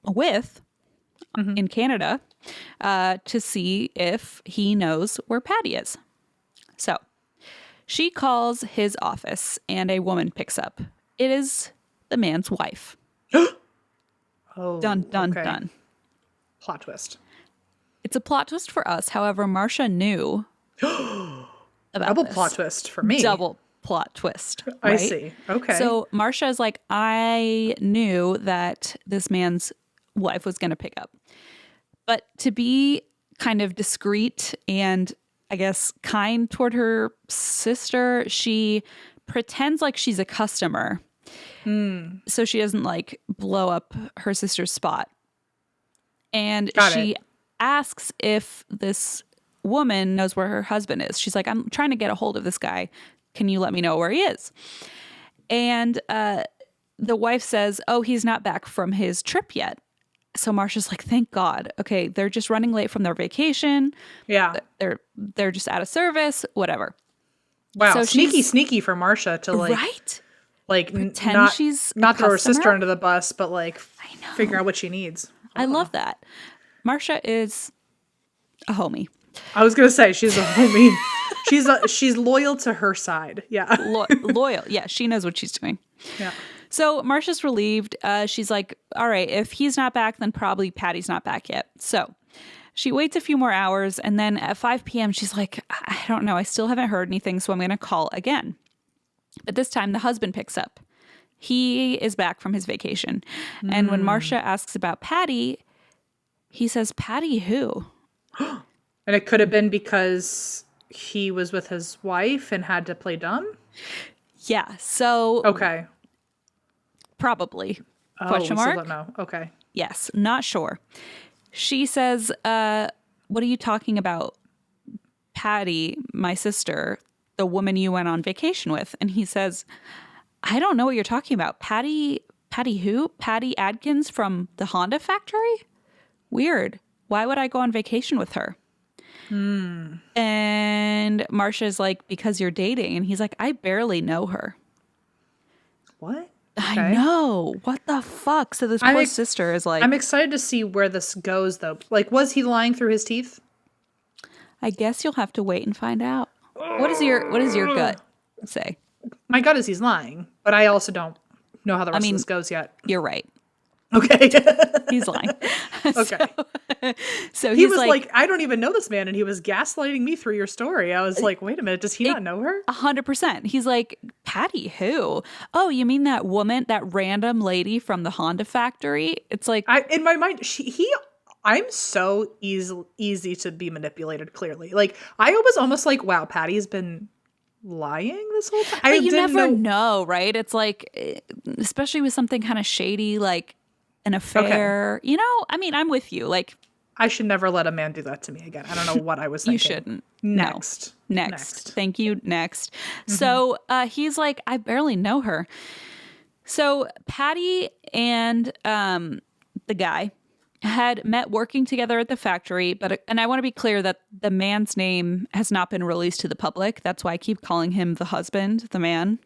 with in Canada to see if he knows where Patti is. So she calls his office and a woman picks up. It is the man's wife. Oh, dun, dun, dun. Plot twist. It's a plot twist for us. However, Marcia knew about Double this. Plot twist for me. Double plot twist. Right? I see. Okay. So Marcia is like, I knew that this man's wife was going to pick up. But to be kind of discreet and, I guess, kind toward her sister, she pretends like she's a customer. So she doesn't like blow up her sister's spot. And she asks if this woman knows where her husband is. She's like, I'm trying to get a hold of this guy. Can you let me know where he is? And the wife says, oh, he's not back from his trip yet. So Marcia's like, thank God. Okay, they're just running late from their vacation. Yeah. They're just out of service, whatever. Wow, so sneaky for Marcia to like... Right? Like, Pretend she's a not throw her customer? sister under the bus, but like I know. figure out what she needs. I love that. Marsha is a homie. I was gonna say she's a homie. she's loyal to her side. Yeah. Loyal. Yeah, she knows what she's doing. Yeah. So Marsha's relieved. She's like, all right, if he's not back, then probably Patty's not back yet. So she waits a few more hours, and then at 5 p.m., she's like, I don't know. I still haven't heard anything, so I'm going to call again. But this time, the husband picks up. He is back from his vacation. And when Marsha asks about Patti, he says, Patti who? And it could have been because he was with his wife and had to play dumb? Yeah, so... Okay. Probably. Oh, Question mark? We still don't know. Okay. Yes, not sure. She says, what are you talking about? Patti, my sister, the woman you went on vacation with. And he says, I don't know what you're talking about. Patti who? Patti Adkins from the Honda factory? Weird. Why would I go on vacation with her? And Marsha's like, because you're dating. And he's like, I barely know her. What? I Okay. know. What the fuck? So this poor sister is like... I'm excited to see where this goes, though. Like, was he lying through his teeth? I guess you'll have to wait and find out. What does your gut say? My gut is he's lying, but I also don't know how the rest of this goes yet. You're right. Okay. He's lying. Okay. So he was like, I don't even know this man, and he was gaslighting me through your story. I was like, wait a minute, does he not know her? 100%. He's like, Patti who? Oh, you mean that woman, that random lady from the Honda factory? It's like... in my mind, I'm so easy to be manipulated, clearly. Like, I was almost like, wow, Patty's been lying this whole time? But you never know, right? It's like, especially with something kind of shady, like an affair. Okay. You know, I mean, I'm with you. Like, I should never let a man do that to me again. I don't know what I was thinking. You shouldn't. Next. No. Next. Thank you. Next. Mm-hmm. So he's like, I barely know her. So Patti and the guy had met working together at the factory, and I want to be clear that the man's name has not been released to the public. That's why I keep calling him the husband, the man.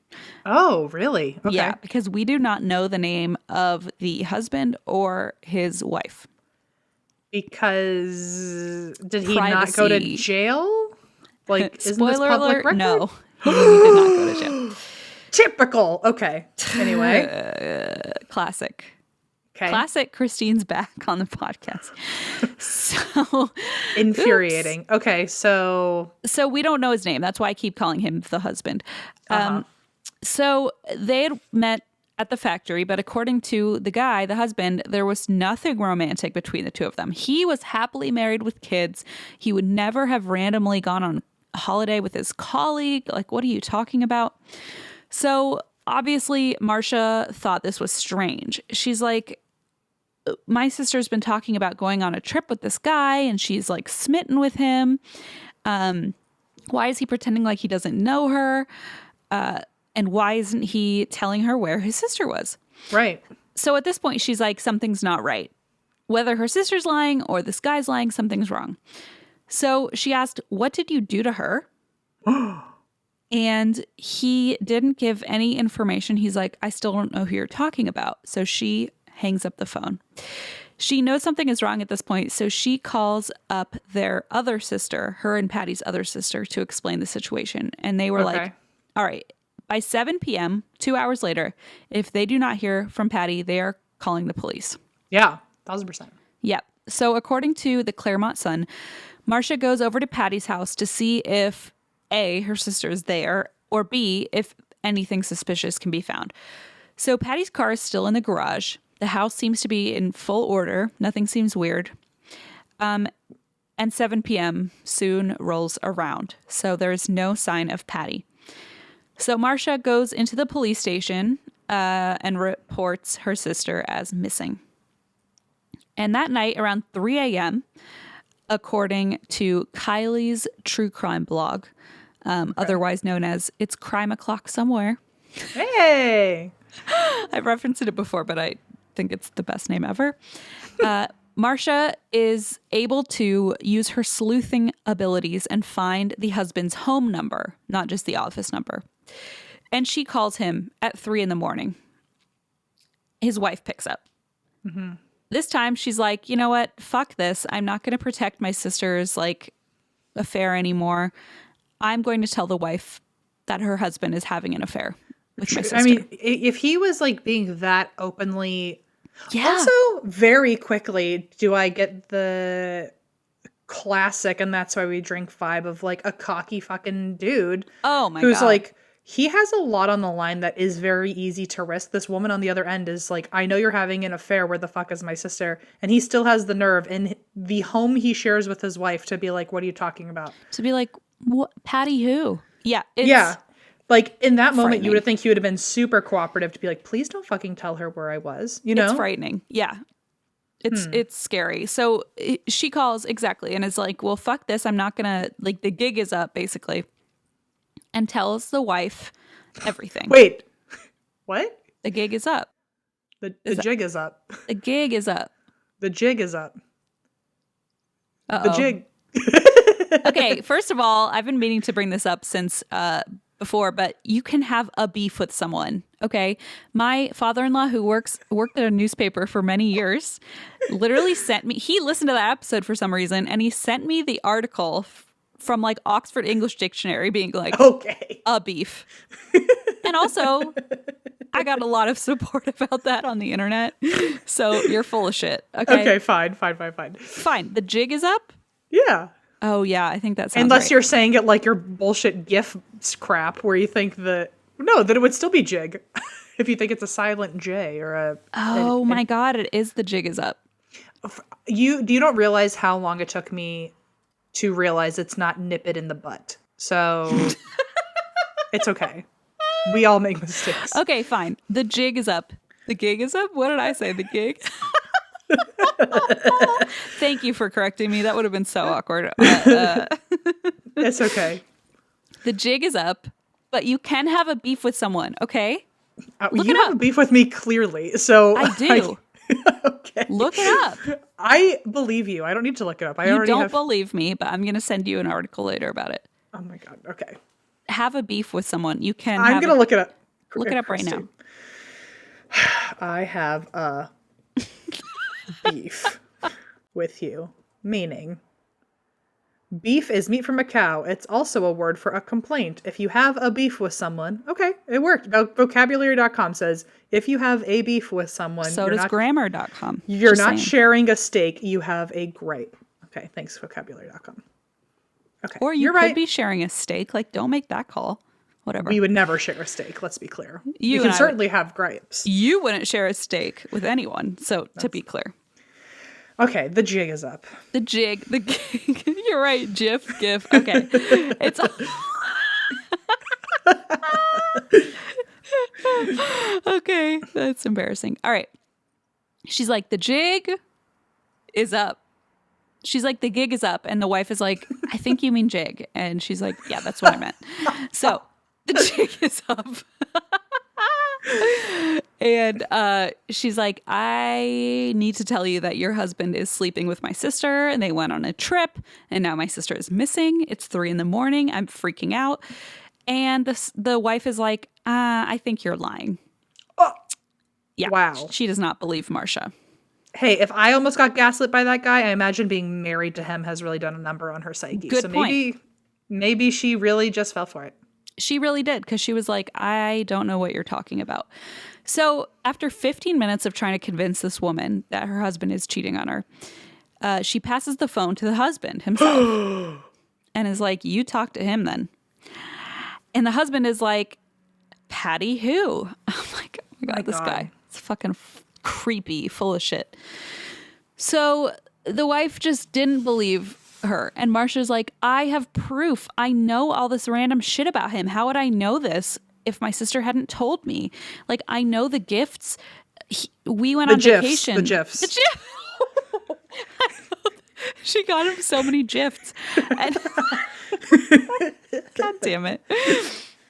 Oh, really? Okay. Yeah, because we do not know the name of the husband or his wife. Because did he not go to jail? Like, isn't this Spoiler public alert, record? No, he did not go to jail. Typical. Okay. Anyway. Classic. Okay. Classic Christine's back on the podcast. So infuriating. Oops. Okay, so we don't know his name. That's why I keep calling him the husband. So they had met at the factory, but according to the guy, the husband, there was nothing romantic between the two of them. He was happily married with kids. He would never have randomly gone on a holiday with his colleague. Like, what are you talking about? So obviously, Marsha thought this was strange. She's like, my sister's been talking about going on a trip with this guy, and she's like smitten with him. Why is he pretending like he doesn't know her? And why isn't he telling her where his sister was? Right. So at this point, she's like, something's not right. Whether her sister's lying or this guy's lying, something's wrong. So she asked, what did you do to her? And he didn't give any information. He's like, I still don't know who you're talking about. So she hangs up the phone. She knows something is wrong at this point, so she calls up their other sister, her and Patty's other sister, to explain the situation. And they were like, all right, by 7 p.m., 2 hours later, if they do not hear from Patti, they are calling the police. Yeah, 1,000%. Yep. So according to the Claremont Sun, Marsha goes over to Patty's house to see if A, her sister is there, or B, if anything suspicious can be found. So Patty's car is still in the garage. The house seems to be in full order. Nothing seems weird. And 7 p.m. soon rolls around. So there's no sign of Patti. So Marsha goes into the police station and reports her sister as missing. And that night around 3 a.m., according to Kylie's true crime blog, otherwise known as It's Crime O'Clock Somewhere. Hey! I've referenced it before, but I think it's the best name ever. Marsha is able to use her sleuthing abilities and find the husband's home number, not just the office number. And she calls him at 3 a.m. His wife picks up. Mm-hmm. This time she's like, you know what? Fuck this. I'm not going to protect my sister's like affair anymore. I'm going to tell the wife that her husband is having an affair with my sister. I mean, if he was like being that openly, yeah. Also, very quickly, do I get the classic, and that's why we drink vibe of like a cocky fucking dude. Oh my who's God. like, he has a lot on the line that is very easy to risk. This woman on the other end is like, I know you're having an affair. Where the fuck is my sister? And he still has the nerve in the home he shares with his wife to be like, what are you talking about? To be like, what? Patty who? Yeah. Yeah. Like in that moment, you frightening. would think he would have been super cooperative to be like, please don't fucking tell her where I was. You know? It's frightening. Yeah. It's scary. So she calls exactly and is like, well, fuck this. I'm not going to, like, the gig is up basically, and tells the wife everything. Wait, what? The gig is up. The jig is up. The gig is up. The jig is up. Uh-oh. The jig. Okay, first of all, I've been meaning to bring this up since before, but you can have a beef with someone. Okay, my father-in-law, who worked at a newspaper for many years, literally sent me. He listened to that episode for some reason, and he sent me the article from like Oxford English Dictionary, being like, okay, a beef. And also, I got a lot of support about that on the internet. So you're full of shit. Okay. Okay, fine. Fine. The jig is up. Yeah. Oh yeah, I think that sounds Unless right. you're saying it like your bullshit GIF crap, where you think that it would still be jig, if you think it's a silent J or a. Oh my God, it is the jig is up. You don't realize how long it took me to realize it's not nip it in the butt. So it's okay. We all make mistakes. Okay, fine. The jig is up. The gig is up? What did I say? The gig? Thank you for correcting me. That would have been so awkward. It's okay. The jig is up, but you can have a beef with someone, okay? You have a beef with me, clearly. So I do. Okay. Look it up. I believe you. I don't need to look it up. You don't believe me, but I'm going to send you an article later about it. Oh my God. Okay. Have a beef with someone. You can. I'm going to look it up. Look it up right now. I have a beef with you, meaning beef is meat from a cow. It's also a word for a complaint. If you have a beef with someone, okay, it worked. Vocabulary.com says if you have a beef with someone, so does grammar.com. You're not sharing a steak. You have a gripe. Okay, thanks, vocabulary.com. Okay, or you could be sharing a steak. Like, don't make that call. Whatever. We would never share a steak. Let's be clear. You can certainly have gripes. You wouldn't share a steak with anyone. So to be clear. Okay, the jig is up. The gig. You're right. GIF. Okay. It's. Okay, that's embarrassing. All right. She's like, the jig is up. She's like, the gig is up. And the wife is like, I think you mean jig. And she's like, yeah, that's what I meant. So the jig is up. And she's like, I need to tell you that your husband is sleeping with my sister and they went on a trip and now my sister is missing. It's 3 a.m. I'm freaking out. And the wife is like, I think you're lying. Oh, yeah. Wow. She does not believe Marcia. Hey, if I almost got gaslit by that guy, I imagine being married to him has really done a number on her psyche. Good point. Maybe she really just fell for it. She really did, because she was like, I don't know what you're talking about. So after 15 minutes of trying to convince this woman that her husband is cheating on her, she passes the phone to the husband himself and is like, you talk to him then. And the husband is like, Patty who? I'm like, oh my God, this guy. It's fucking creepy, full of shit. So the wife just didn't believe her. And Marcia's like, I have proof. I know all this random shit about him. How would I know this if my sister hadn't told me? Like, I know the gifts. We went on vacation. The GIFs. She got him so many gifts. And God damn it.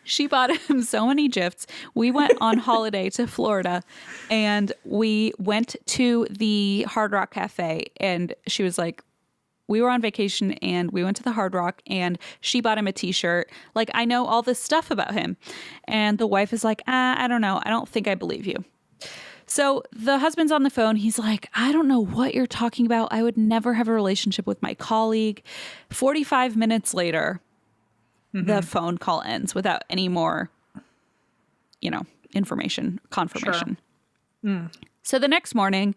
She bought him so many gifts. We went on holiday to Florida and we went to the Hard Rock Cafe and she was like, we were on vacation and we went to the Hard Rock and she bought him a t-shirt. Like, I know all this stuff about him. And the wife is like, I don't know. I don't think I believe you. So the husband's on the phone. He's like, I don't know what you're talking about. I would never have a relationship with my colleague. 45 minutes later, the phone call ends without any more, information, confirmation. Sure. So the next morning,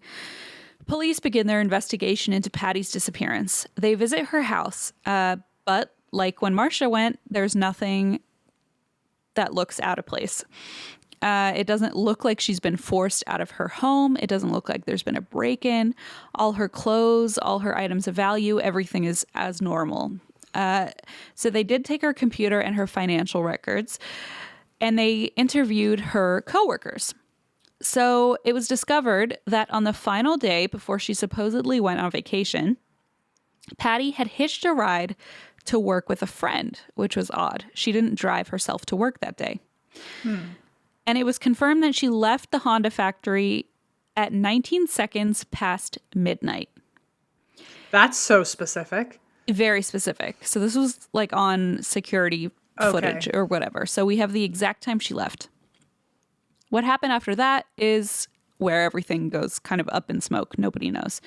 police begin their investigation into Patti's disappearance. They visit her house, but like when Marcia went, there's nothing that looks out of place. It doesn't look like she's been forced out of her home. It doesn't look like there's been a break-in. All her clothes, all her items of value, everything is as normal. So they did take her computer and her financial records, and they interviewed her coworkers. So it was discovered that on the final day before she supposedly went on vacation, Patti had hitched a ride to work with a friend, which was odd. She didn't drive herself to work that day. And it was confirmed that she left the Honda factory at 19 seconds past midnight. That's so specific. Very specific. So this was like on security footage or whatever. So we have the exact time she left. What happened after that is where everything goes kind of up in smoke. Nobody knows.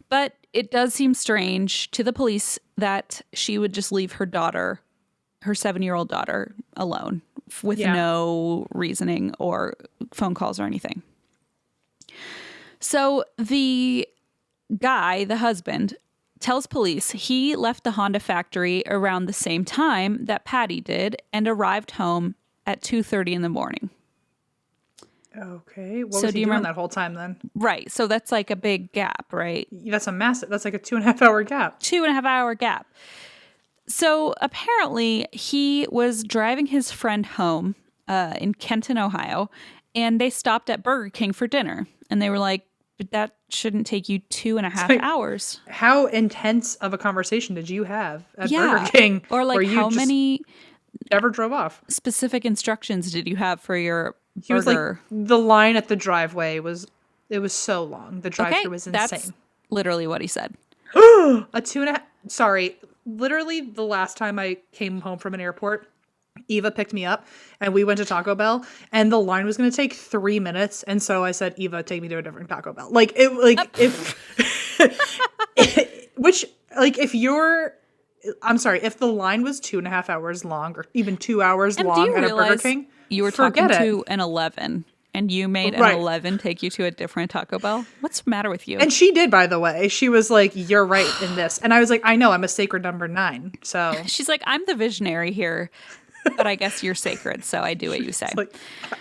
But it does seem strange to the police that she would just leave her daughter, her 7-year-old daughter, alone with no reasoning or phone calls or anything. So the guy, the husband, tells police he left the Honda factory around the same time that Patti did and arrived home at 2:30 in the morning. Okay. What was he doing that whole time then? Right. So that's like a big gap, right? That's like a 2.5 hour gap. 2.5 hour gap. So apparently he was driving his friend home in Kenton, Ohio, and they stopped at Burger King for dinner. And they were like, but that shouldn't take you 2.5 hours. How intense of a conversation did you have at Burger King? Or like how many never drove off? Specific instructions did you have for your He was burger? like, the line at the driveway was so long. The drive-thru was insane. That's literally what he said. A 2.5. Sorry, literally the last time I came home from an airport, Eva picked me up and we went to Taco Bell and the line was going to take 3 minutes. And so I said, Eva, take me to a different Taco Bell. If the line was 2.5 hours long or even 2 hours long at a Burger King, you were talking to an 11 and you made an 11 take you to a different Taco Bell. What's the matter with you? And she did, by the way. She was like, you're right in this. And I was like, I know, I'm a sacred number 9. So she's like, I'm the visionary here, but I guess you're sacred. So I do what you say. Like,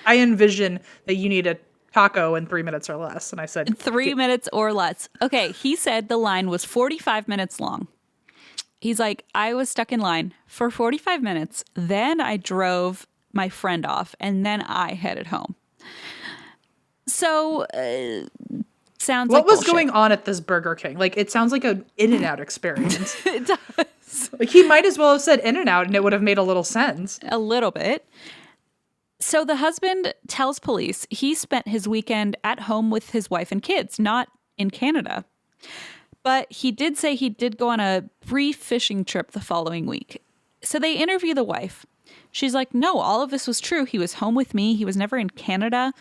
I envision that you need a taco in 3 minutes or less. And I said 3 minutes or less. Okay. He said the line was 45 minutes long. He's like, I was stuck in line for 45 minutes. Then I drove my friend off and then I headed home. So sounds what like was bullshit. going on at this Burger King? Like, it sounds like an In-N-Out experience. It does. Like, he might as well have said In-N-Out and it would have made a little sense. A little bit. So the husband tells police he spent his weekend at home with his wife and kids, not in Canada. But he did say he did go on a brief fishing trip the following week. So they interview the wife. She's like, no, all of this was true. He was home with me. He was never in Canada.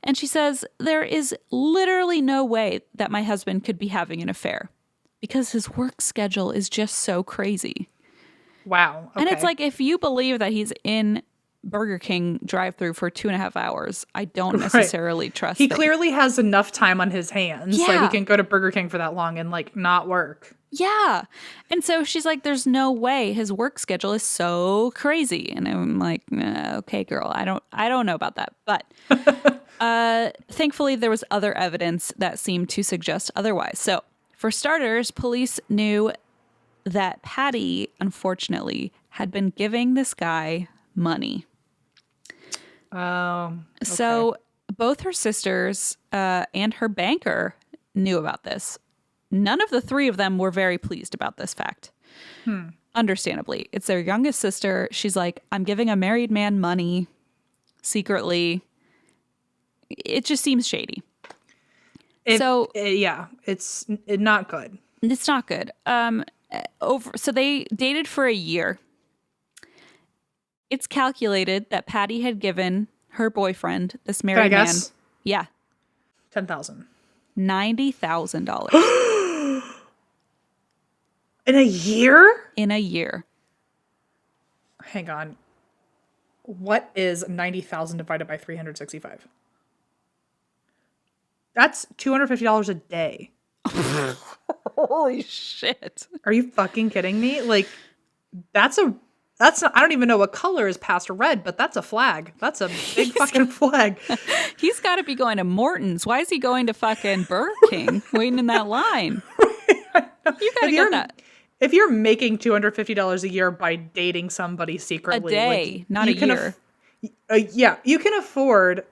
And she says, there is literally no way that my husband could be having an affair because his work schedule is just so crazy. Wow. Okay. And it's like, if you believe that he's in Burger King drive-thru for 2.5 hours, I don't necessarily trust He that. clearly has enough time on his hands that he can go to Burger King for that long and like not work. Yeah. And so she's like, there's no way, his work schedule is so crazy. And I'm like, okay, girl, I don't know about that. But thankfully there was other evidence that seemed to suggest otherwise. So for starters, police knew that Patti, unfortunately, had been giving this guy money. Okay. So both her sisters and her banker knew about this. None of the three of them were very pleased about this fact. Understandably. It's their youngest sister. She's like, I'm giving a married man money secretly. It just seems shady. It's not good. It's not good. So they dated for a year. It's calculated that Patti had given her boyfriend, this Can I married man, guess? yeah, $10,000. $90,000 In a year? in a year. Hang on. What is 90,000 divided by 365? That's $250 a day. Holy shit. Are you fucking kidding me? Like, that's not, I don't even know what color is past red, but that's a flag. That's a big fucking flag. He's got to be going to Morton's. Why is he going to fucking Burger King waiting in that line? You got to get that. If you're making $250 a year by dating somebody secretly, A day, like, not a year. Yeah, you can afford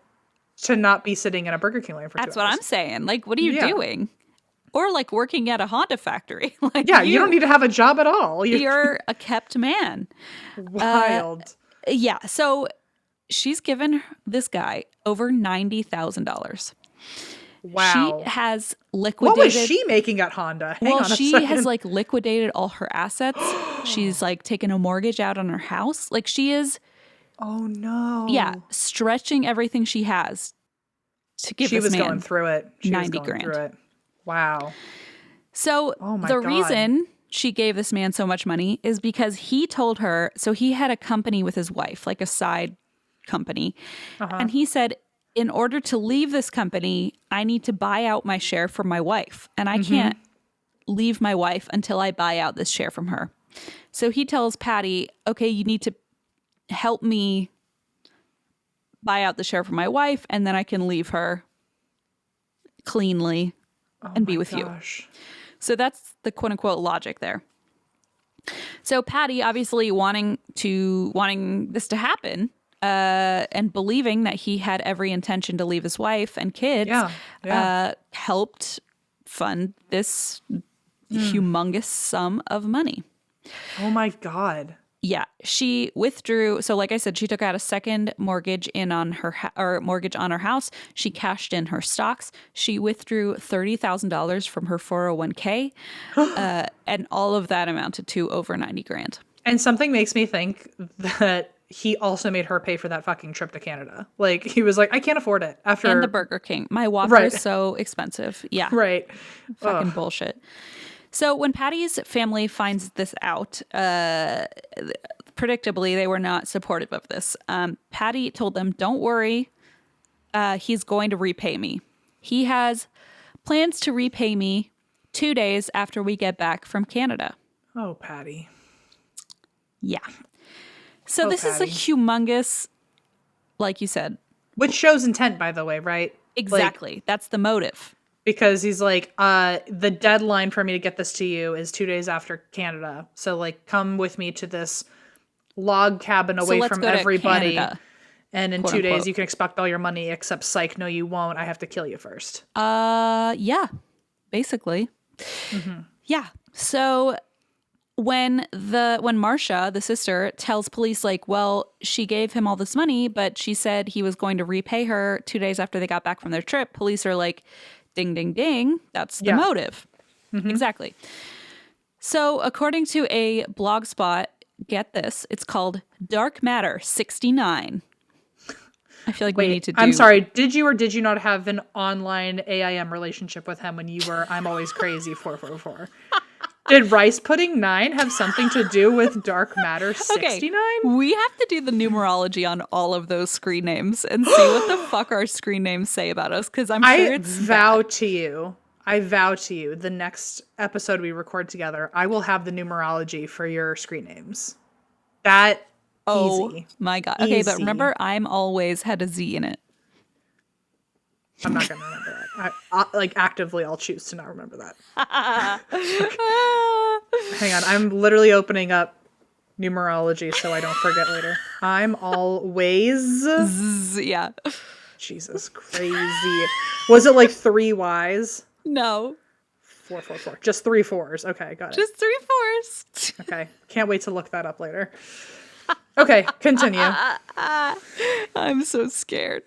to not be sitting in a Burger King line for 2 hours. That's what I'm saying. Like, what are you doing? Or like working at a Honda factory. Like, yeah, you don't need to have a job at all. You're a kept man. Wild. Yeah. So she's given this guy over $90,000. Wow. She has liquidated. What was she making at Honda? Hang on a she second. has like liquidated all her assets. She's like taken a mortgage out on her house. Like she is. Oh no. Yeah, stretching everything she has to give this man. She was going through it. She 90 was going grand. through it. Wow. So the reason she gave this man so much money is because he told her, so he had a company with his wife, like a side company. And he said, in order to leave this company, I need to buy out my share from my wife. And I can't leave my wife until I buy out this share from her. So he tells Patti, okay, you need to help me buy out the share from my wife, and then I can leave her cleanly and be with you. So that's the quote unquote logic there. So Patti, obviously wanting this to happen, and believing that he had every intention to leave his wife and kids, helped fund this humongous sum of money. Oh my God. Yeah, she withdrew. So, like I said, she took out a second mortgage on her mortgage on her house. She cashed in her stocks. She withdrew $30,000 from her 401k, and all of that amounted to over 90 grand. And something makes me think that he also made her pay for that fucking trip to Canada. Like he was like, I can't afford it after. And the Burger King. My Whopper is so expensive. Yeah, right. Fucking bullshit. So when Patti's family finds this out, predictably, they were not supportive of this. Patti told them, don't worry, he's going to repay me. He has plans to repay me 2 days after we get back from Canada. Oh, Patti. Yeah. So this is a humongous, like you said. Which shows intent, by the way, right? Exactly. Like, that's the motive. Because he's like, the deadline for me to get this to you is 2 days after Canada. So, like, come with me to this log cabin away from everybody. Canada, and in 2 days, you can expect all your money, except psych, no, you won't. I have to kill you first. Yeah, basically. Yeah. So when Marcia, the sister, tells police, like, well, she gave him all this money, but she said he was going to repay her 2 days after they got back from their trip, police are like, ding, ding, ding. That's the motive. Exactly. So according to a blog spot, get this, it's called Dark Matter 69. I feel like we need to do... I'm sorry, did you or did you not have an online AIM relationship with him when you were I'm Always Crazy 444? Did rice pudding 9 have something to do with Dark Matter 69? Okay, we have to do the numerology on all of those screen names and see what the fuck our screen names say about us, because I'm sure it's I vow to you, the next episode we record together, I will have the numerology for your screen names. Easy. Oh my God. Okay, but remember, I'm always had a Z in it. I'm not going to remember that. Actively, I'll choose to not remember that. Hang on. I'm literally opening up numerology so I don't forget later. I'm always... Yeah. Jesus, crazy. Was it like 3 Ys? No. 444. Just 3 4s. Okay, got it. Just 3 4s. Okay. Can't wait to look that up later. Okay, continue. I'm so scared.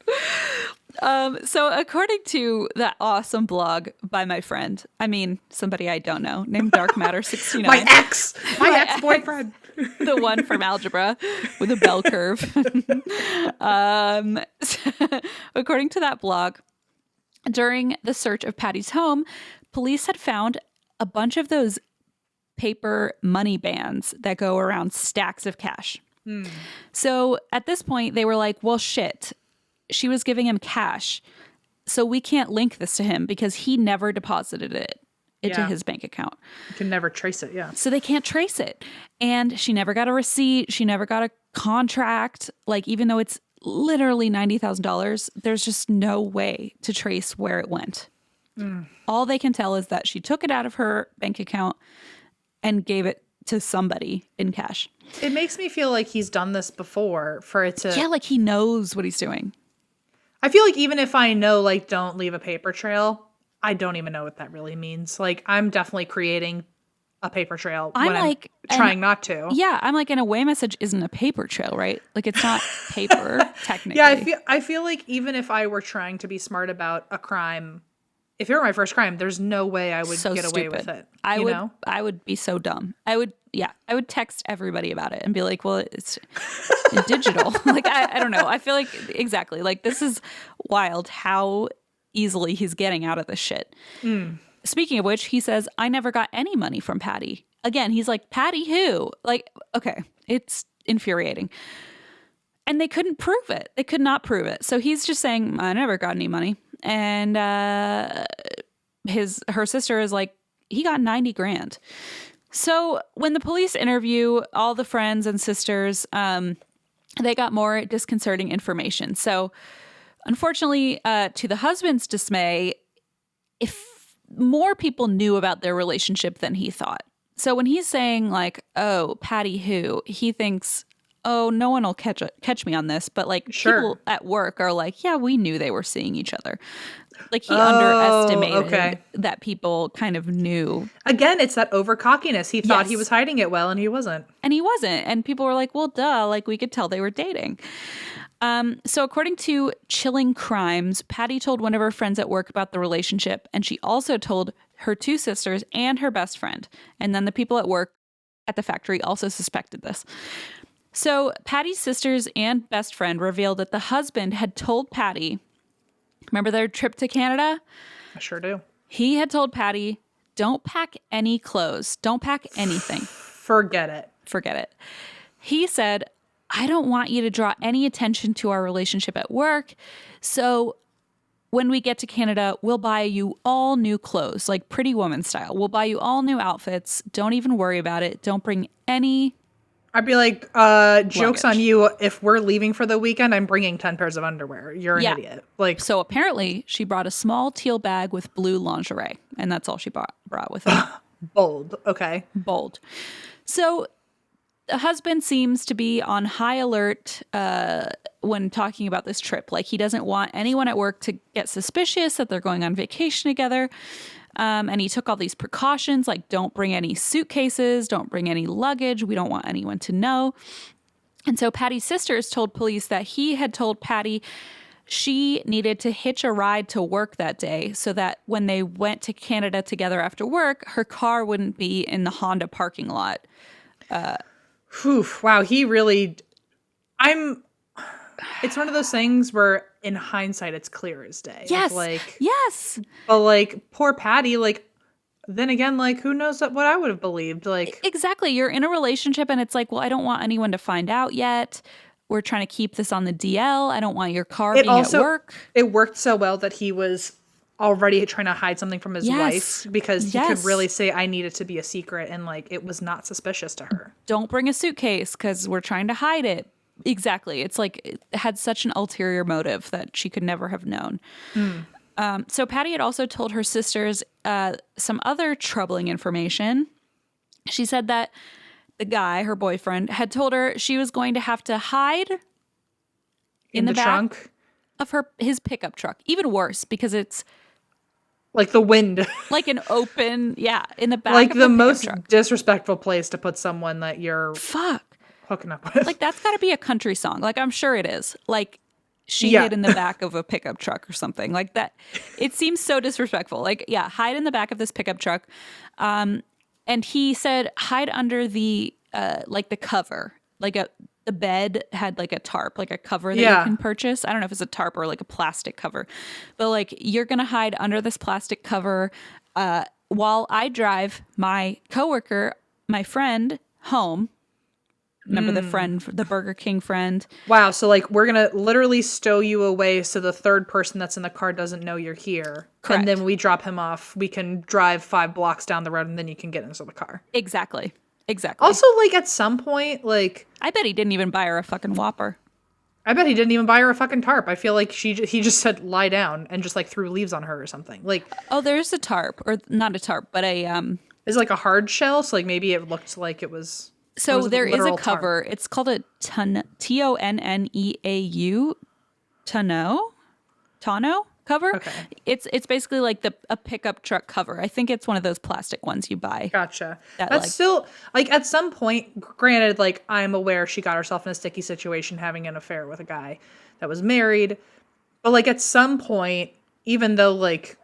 So according to that awesome blog by my friend, I mean, somebody I don't know, named Dark Matter 69. My ex-boyfriend. The one from algebra with a bell curve. According to that blog, during the search of Patty's home, police had found a bunch of those paper money bands that go around stacks of cash. So at this point, they were like, well, shit, she was giving him cash. So we can't link this to him because he never deposited it into his bank account. You can never trace it, yeah. So they can't trace it. And she never got a receipt. She never got a contract. Like, even though it's literally $90,000, there's just no way to trace where it went. All they can tell is that she took it out of her bank account and gave it to somebody in cash. It makes me feel like he's done this before for it to... Yeah, like he knows what he's doing. I feel like even if I know, like, don't leave a paper trail, I don't even know what that really means. Like, I'm definitely creating a paper trail when I'm trying not to. Yeah, I'm like, an away message isn't a paper trail, right? Like, it's not paper, technically. Yeah, I feel like even if I were trying to be smart about a crime... If it were my first crime, there's no way I would get away with it. I would be so dumb. I would text everybody about it and be like, well, it's digital. Like, I don't know. I feel like, exactly. Like, this is wild how easily he's getting out of this shit. Speaking of which, he says, I never got any money from Patti. Again, he's like, Patti who? Like, okay, it's infuriating. And they couldn't prove it. They could not prove it. So he's just saying, I never got any money. And her sister is like, he got 90 grand. So when the police interview all the friends and sisters, they got more disconcerting information. So unfortunately, to the husband's dismay, if more people knew about their relationship than he thought. So when he's saying like, oh, Patti who, he thinks, oh, no one will catch me on this. But like people at work are like, yeah, we knew they were seeing each other. Like he underestimated that people kind of knew. Again, it's that over cockiness. He thought he was hiding it well and he wasn't. And he wasn't. And people were like, well, duh, like we could tell they were dating. So according to Chilling Crimes, Patti told one of her friends at work about the relationship. And she also told her two sisters and her best friend. And then the people at work at the factory also suspected this. So Patti's sisters and best friend revealed that the husband had told Patti, remember their trip to Canada? I sure do. He had told Patti, don't pack any clothes. Don't pack anything. Forget it. He said, I don't want you to draw any attention to our relationship at work. So when we get to Canada, we'll buy you all new clothes, like Pretty Woman style. We'll buy you all new outfits. Don't even worry about it. Don't bring any... I'd be like, joke's on you. If we're leaving for the weekend, I'm bringing 10 pairs of underwear. You're an idiot. Like, so apparently she brought a small teal bag with blue lingerie, and that's all she brought with her. Bold. Okay. Bold. So the husband seems to be on high alert when talking about this trip. Like, he doesn't want anyone at work to get suspicious that they're going on vacation together. And he took all these precautions, like don't bring any suitcases, don't bring any luggage. We don't want anyone to know. And so Patti's sisters told police that he had told Patti she needed to hitch a ride to work that day so that when they went to Canada together after work, her car wouldn't be in the Honda parking lot. Wow, he really... It's one of those things where, in hindsight, it's clear as day. Yes. Yes. But, like, poor Patti, like, then again, like, who knows what I would have believed? Like, exactly. You're in a relationship and it's like, well, I don't want anyone to find out yet. We're trying to keep this on the DL. I don't want your car being at work. It worked so well that he was already trying to hide something from his wife because he could really say, I need it to be a secret. And, like, it was not suspicious to her. Don't bring a suitcase because we're trying to hide it. Exactly. It's like it had such an ulterior motive that she could never have known. So Patti had also told her sisters some other troubling information. She said that the guy, her boyfriend, had told her she was going to have to hide in the back trunk of his pickup truck. Even worse, because it's like the wind, like an open, in the back. Like of the most truck. Disrespectful place to put someone that you're hooking up with. Like, that's got to be a country song. Like, I'm sure it is. Like, she Yeah. hid in the back of a pickup truck or something like that. It seems so disrespectful. Like, yeah, hide in the back of this pickup truck. And he said, hide under the, like the cover, like the bed had like a tarp, like a cover that you can purchase. I don't know if it's a tarp or like a plastic cover, but like, you're going to hide under this plastic cover, while I drive my coworker, my friend home. Remember the Burger King friend? Wow. So like we're going to literally stow you away so the third person that's in the car doesn't know you're here. Correct. And then we drop him off. We can drive 5 blocks down the road and then you can get into the car. Exactly. Also, like at some point, like I bet he didn't even buy her a fucking Whopper. I bet he didn't even buy her a fucking tarp. I feel like he just said lie down and just like threw leaves on her or something. Like, oh, there's a tarp, or not a tarp, but a is it like a hard shell? So like maybe it looked like it was. So there is a literal cover. tarp? It's called a Tonneau cover. Okay. It's basically like a pickup truck cover. I think it's one of those plastic ones you buy. Gotcha. That, That's like, still like at some point, granted, like I'm aware she got herself in a sticky situation having an affair with a guy that was married. But like at some point, even though like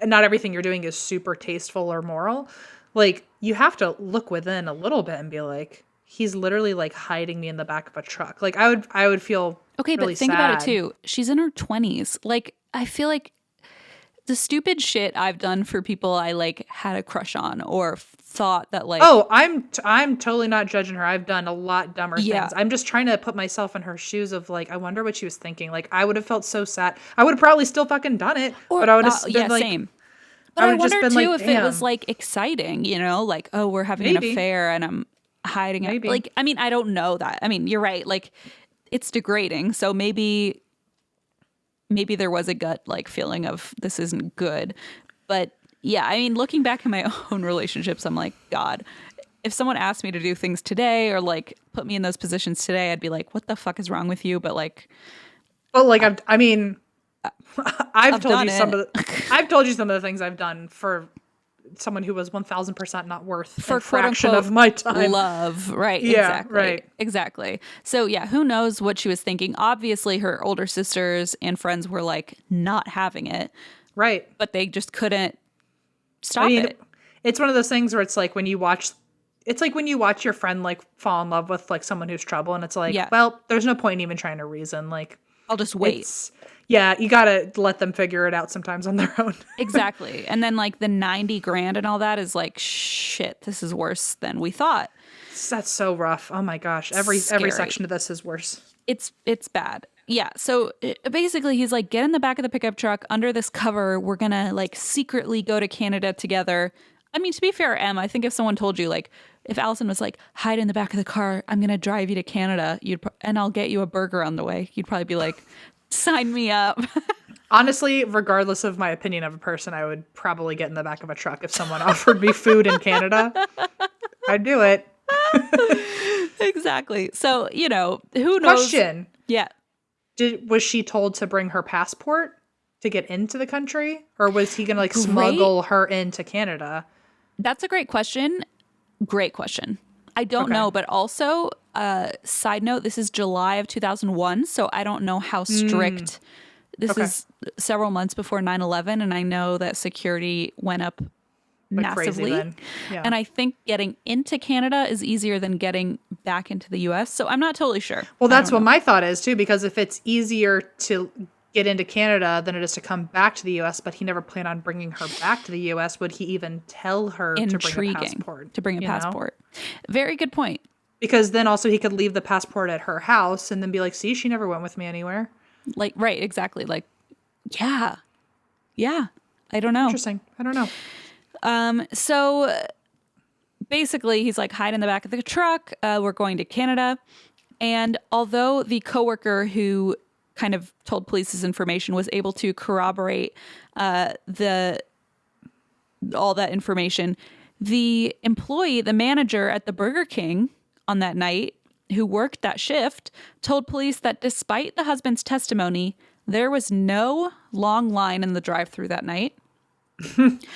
not everything you're doing is super tasteful or moral, like you have to look within a little bit and be like, he's literally like hiding me in the back of a truck. Like I would feel okay, really but think sad. about it too. She's in her 20s. Like, I feel like the stupid shit I've done for people I like had a crush on or thought that like. Oh, I'm totally not judging her. I've done a lot dumber Yeah. things. I'm just trying to put myself in her shoes of like, I wonder what she was thinking. Like I would have felt so sad. I would have probably still fucking done it, but I would have been like, same. But I would've just wonder been too like, if it was damn. like exciting, you know, like, oh, we're having an Maybe. affair and I'm hiding it. Maybe. Like, I mean, I don't know that. I mean, you're right. Like, it's degrading. So maybe there was a gut like feeling of this isn't good. But yeah, I mean, looking back in my own relationships, I'm like, God, if someone asked me to do things today or like put me in those positions today, I'd be like, what the fuck is wrong with you? But like, well, like I've told done you some it. of I've told you some of the things I've done for someone who was 1000% not worth for a fraction quote-unquote of my time. love, right? Yeah, exactly, right. Exactly. So yeah, who knows what she was thinking? Obviously, her older sisters and friends were like not having it, Right. but they just couldn't stop it. It's one of those things where it's like when you watch your friend like fall in love with like someone who's trouble, and it's like, Yeah. well, there's no point in even trying to reason. Like, I'll just wait. Yeah, you gotta let them figure it out sometimes on their own. Exactly. And then like the 90 grand and all that is like, shit, this is worse than we thought. That's so rough. Oh my gosh, every Scary. section of this is worse. It's bad. Yeah. So basically he's like, get in the back of the pickup truck under this cover. We're going to like secretly go to Canada together. I mean, to be fair, Em, I think if someone told you like, if Allison was like, hide in the back of the car, I'm going to drive you to Canada, and I'll get you a burger on the way, you'd probably be like, sign me up. Honestly, regardless of my opinion of a person, I would probably get in the back of a truck if someone offered me food in Canada. I'd do it. Exactly. So, you know, who knows? Question. Yeah. Was she told to bring her passport to get into the country? Or was he going to like smuggle her into Canada? That's a great question. Great question. I don't know, but also, side note, this is July of 2001, so I don't know how strict. This is several months before 9/11, and I know that security went up Like crazy massively. then. Yeah. And I think getting into Canada is easier than getting back into the U.S., so I'm not totally sure. Well, that's what my thought is too, because if it's easier to get into Canada than it is to come back to the U.S., but he never planned on bringing her back to the U.S., would he even tell her to bring a passport? To bring a passport. Very good point. Because then also he could leave the passport at her house and then be like, see, she never went with me anywhere. Like, right, exactly. Like, yeah. I don't know. Interesting. I don't know. So basically he's like, hide in the back of the truck. We're going to Canada. And although the coworker who kind of told police this information was able to corroborate all that information, the employee, the manager at the Burger King on that night who worked that shift told police that despite the husband's testimony, there was no long line in the drive-thru that night.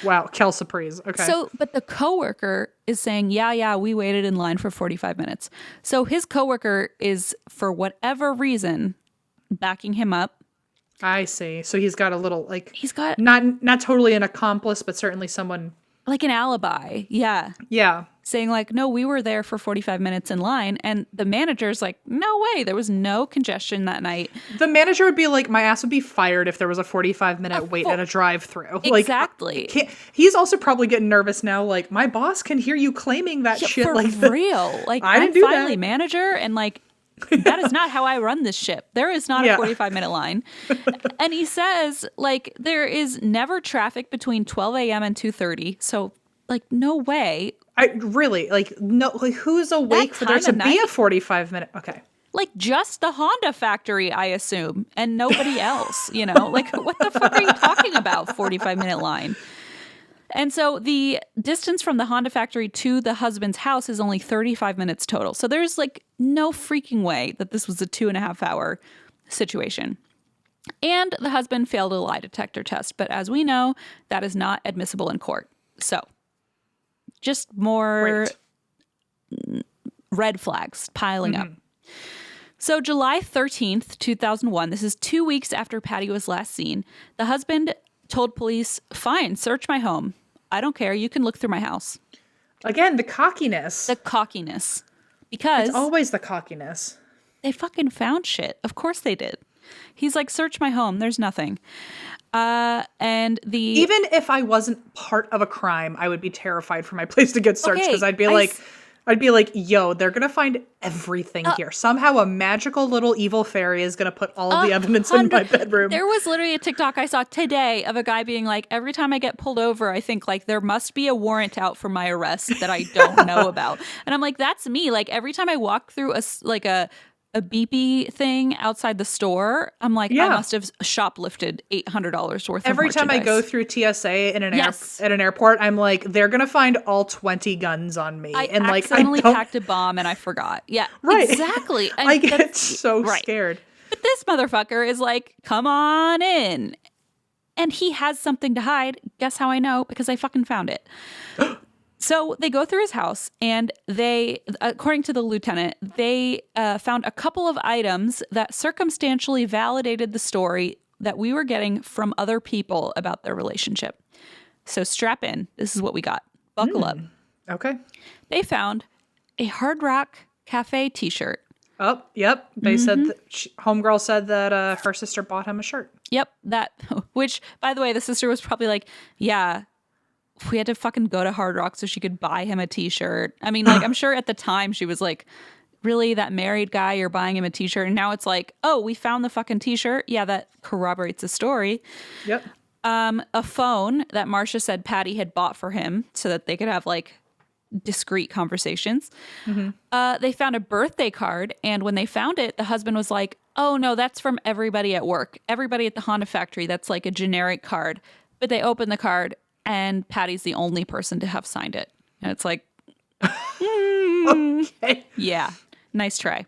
Wow, Kel Surprise. Okay. So, but the coworker is saying, yeah, we waited in line for 45 minutes. So his coworker is, for whatever reason, backing him up. I see. So he's got a little, like, He's got not totally an accomplice, but certainly someone. like an alibi. Yeah. Yeah. Saying like, no, we were there for 45 minutes in line. And the manager's like, no way. There was no congestion that night. The manager would be like, my ass would be fired if there was a 45-minute wait at a drive-through. Exactly. Like, he's also probably getting nervous now. Like, my boss can hear you claiming that shit for like real. Like, I'm finally manager, and like, that is not how I run this ship. There is not a 45-minute line. And he says, like, there is never traffic between 12 a.m. and 2:30. So, like, no way. I really, like, no, like, who's awake for there to be a 45-minute? Okay. Like, just the Honda factory, I assume, and nobody else, you know? Like, what the fuck are you talking about, 45-minute line? And so the distance from the Honda factory to the husband's house is only 35 minutes total. So there's, like, no freaking way that this was a 2.5-hour situation. And the husband failed a lie detector test. But as we know, that is not admissible in court. So just more red flags piling up. So July 13th, 2001, this is 2 weeks after Patti was last seen, the husband told police, fine, search my home. I don't care. You can look through my house. Again, the cockiness. The cockiness. Because it's always the cockiness. They fucking found shit. Of course they did. He's like, search my home. There's nothing. And even if I wasn't part of a crime, I would be terrified for my place to get searched because I'd be like, yo, they're going to find everything here. Somehow a magical little evil fairy is going to put all of the evidence in my bedroom. There was literally a TikTok I saw today of a guy being like, every time I get pulled over, I think like there must be a warrant out for my arrest that I don't know about. And I'm like, that's me. Like every time I walk through a beepy thing outside the store, I'm like, I must have shoplifted $800 worth every of time I go through TSA in at an airport, I'm like, they're gonna find all 20 guns on me. I accidentally packed a bomb and I forgot. Yeah, right. Exactly. And I get so scared. But this motherfucker is like, come on in. And he has something to hide. Guess how I know? Because I fucking found it. So they go through his house and they, according to the lieutenant, they found a couple of items that circumstantially validated the story that we were getting from other people about their relationship. So strap in. This is what we got. Buckle up. Okay. They found a Hard Rock Cafe t-shirt. Oh, yep. They said that homegirl said that her sister bought him a shirt. Yep. Which, by the way, the sister was probably like, yeah, we had to fucking go to Hard Rock so she could buy him a t-shirt. I mean, like, I'm sure at the time she was like, really, that married guy, you're buying him a t-shirt? And now it's like, oh, we found the fucking t-shirt. Yeah, that corroborates the story. Yep. A phone that Marcia said Patti had bought for him so that they could have like discreet conversations. They found a birthday card. And when they found it, the husband was like, oh no, that's from everybody at work. Everybody at the Honda factory. That's like a generic card. But they opened the card and Patti's the only person to have signed it. And it's like, okay. Yeah, nice try.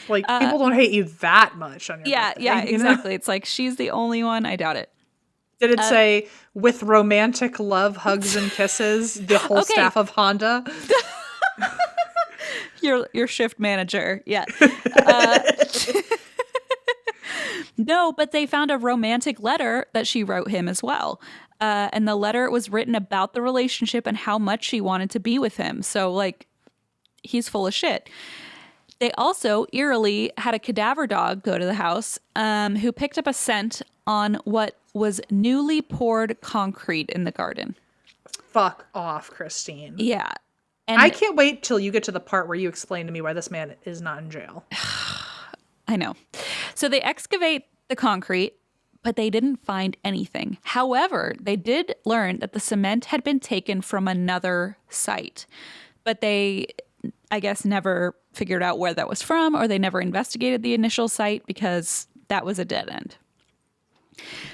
Like, people don't hate you that much on your birthday, Yeah, exactly. It's like, she's the only one. I doubt it. Did it say, with romantic love, hugs, and kisses, the whole staff of Honda? Your shift manager. Yeah. No, but they found a romantic letter that she wrote him as well. And the letter was written about the relationship and how much she wanted to be with him. So, like, he's full of shit. They also eerily had a cadaver dog go to the house who picked up a scent on what was newly poured concrete in the garden. Fuck off, Christine. Yeah. And I can't wait till you get to the part where you explain to me why this man is not in jail. I know. So they excavate the concrete, but they didn't find anything. However, they did learn that the cement had been taken from another site, but they, I guess, never figured out where that was from, or they never investigated the initial site because that was a dead end.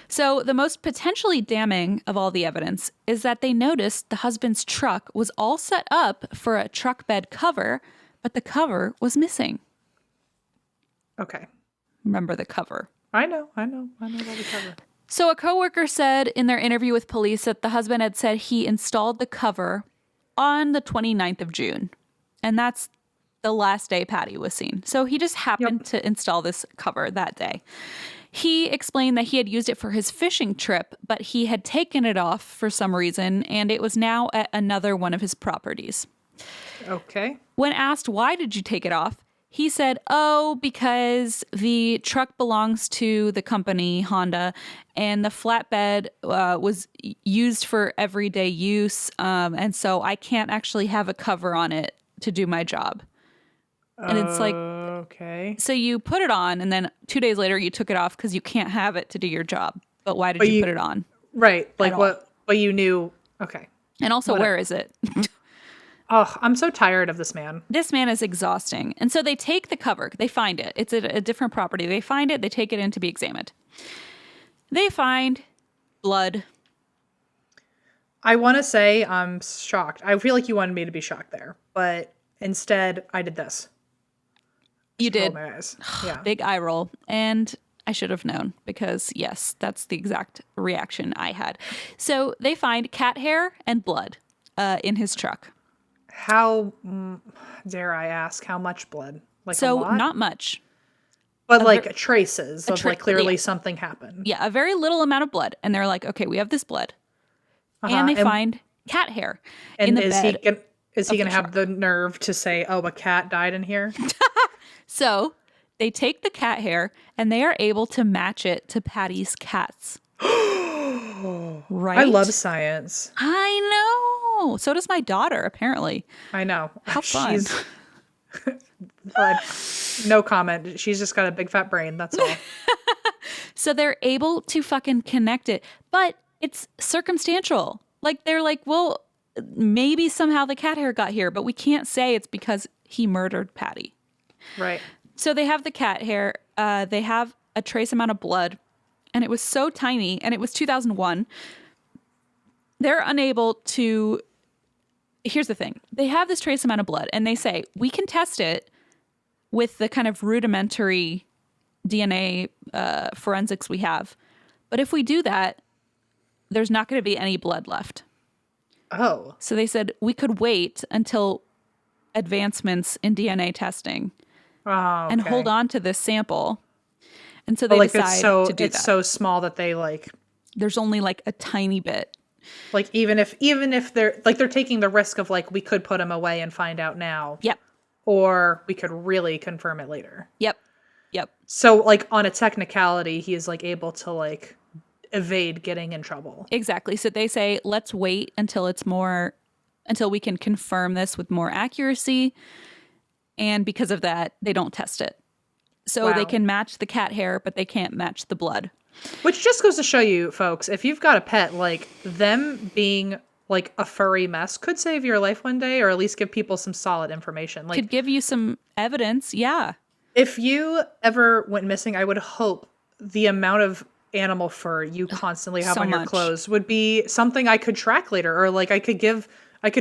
So the most potentially damning of all the evidence is that they noticed the husband's truck was all set up for a truck bed cover, but the cover was missing. Okay. Remember the cover. I know about the cover. So a coworker said in their interview with police that the husband had said he installed the cover on the 29th of June. And that's the last day Patti was seen. So he just happened to install this cover that day. He explained that he had used it for his fishing trip, but he had taken it off for some reason, and it was now at another one of his properties. Okay. When asked, why did you take it off? He said, because the truck belongs to the company, Honda, and the flatbed was used for everyday use, and so I can't actually have a cover on it to do my job. And it's like, okay. So you put it on, and then 2 days later you took it off because you can't have it to do your job. But why did you put it on? Right. Like what you knew. Okay. And also, where is it? Oh, I'm so tired of this man. This man is exhausting. And so they take the cover. They find it. It's at a different property. They find it. They take it in to be examined. They find blood. I want to say I'm shocked. I feel like you wanted me to be shocked there. But instead, I did this. You did. My eyes. Yeah. Big eye roll. And I should have known because, yes, that's the exact reaction I had. So they find cat hair and blood in his truck. How, dare I ask, how much blood? Like so a lot? Not much. But like traces of like clearly something happened. Yeah, a very little amount of blood. And they're like, okay, we have this blood. And they find cat hair in the bed. Is he going to have the nerve to say, oh, a cat died in here? So they take the cat hair and they are able to match it to Patti's cats. Right? I love science. I know. So does my daughter, apparently. I know. How fun. No comment. She's just got a big fat brain. That's all. So they're able to fucking connect it. But it's circumstantial. Like they're like, well, maybe somehow the cat hair got here, but we can't say it's because he murdered Patti. Right. So they have the cat hair. They have a trace amount of blood. And it was so tiny. And it was 2001. They're unable to... Here's the thing. They have this trace amount of blood. And they say, we can test it with the kind of rudimentary DNA forensics we have. But if we do that, there's not going to be any blood left. Oh. So they said we could wait until advancements in DNA testing and hold on to this sample. And so they decide to do that. It's so small that they like... There's only like a tiny bit. Like even if they're like they're taking the risk of like we could put him away and find out now. Yep. Or we could really confirm it later. Yep. So like on a technicality, he is like able to like evade getting in trouble. Exactly. So they say, let's wait until we can confirm this with more accuracy. And because of that, they don't test it. So they can match the cat hair, but they can't match the blood. Which just goes to show you, folks, if you've got a pet, like them being like a furry mess could save your life one day, or at least give people some solid information. Like, could give you some evidence. Yeah. If you ever went missing, I would hope the amount of animal fur you constantly have on your clothes would be something I could track later, or like I could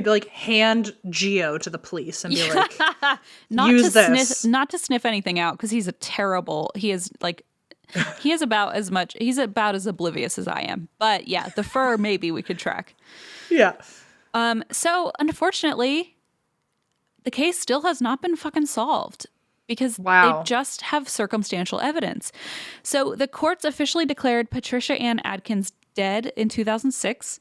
like hand Geo to the police and be like, use this. Not to sniff anything out, because he is about as oblivious as I am. But yeah, the fur maybe we could track. Yeah. So unfortunately, the case still has not been fucking solved. Because they just have circumstantial evidence. So the courts officially declared Patricia Ann Atkins dead in 2006.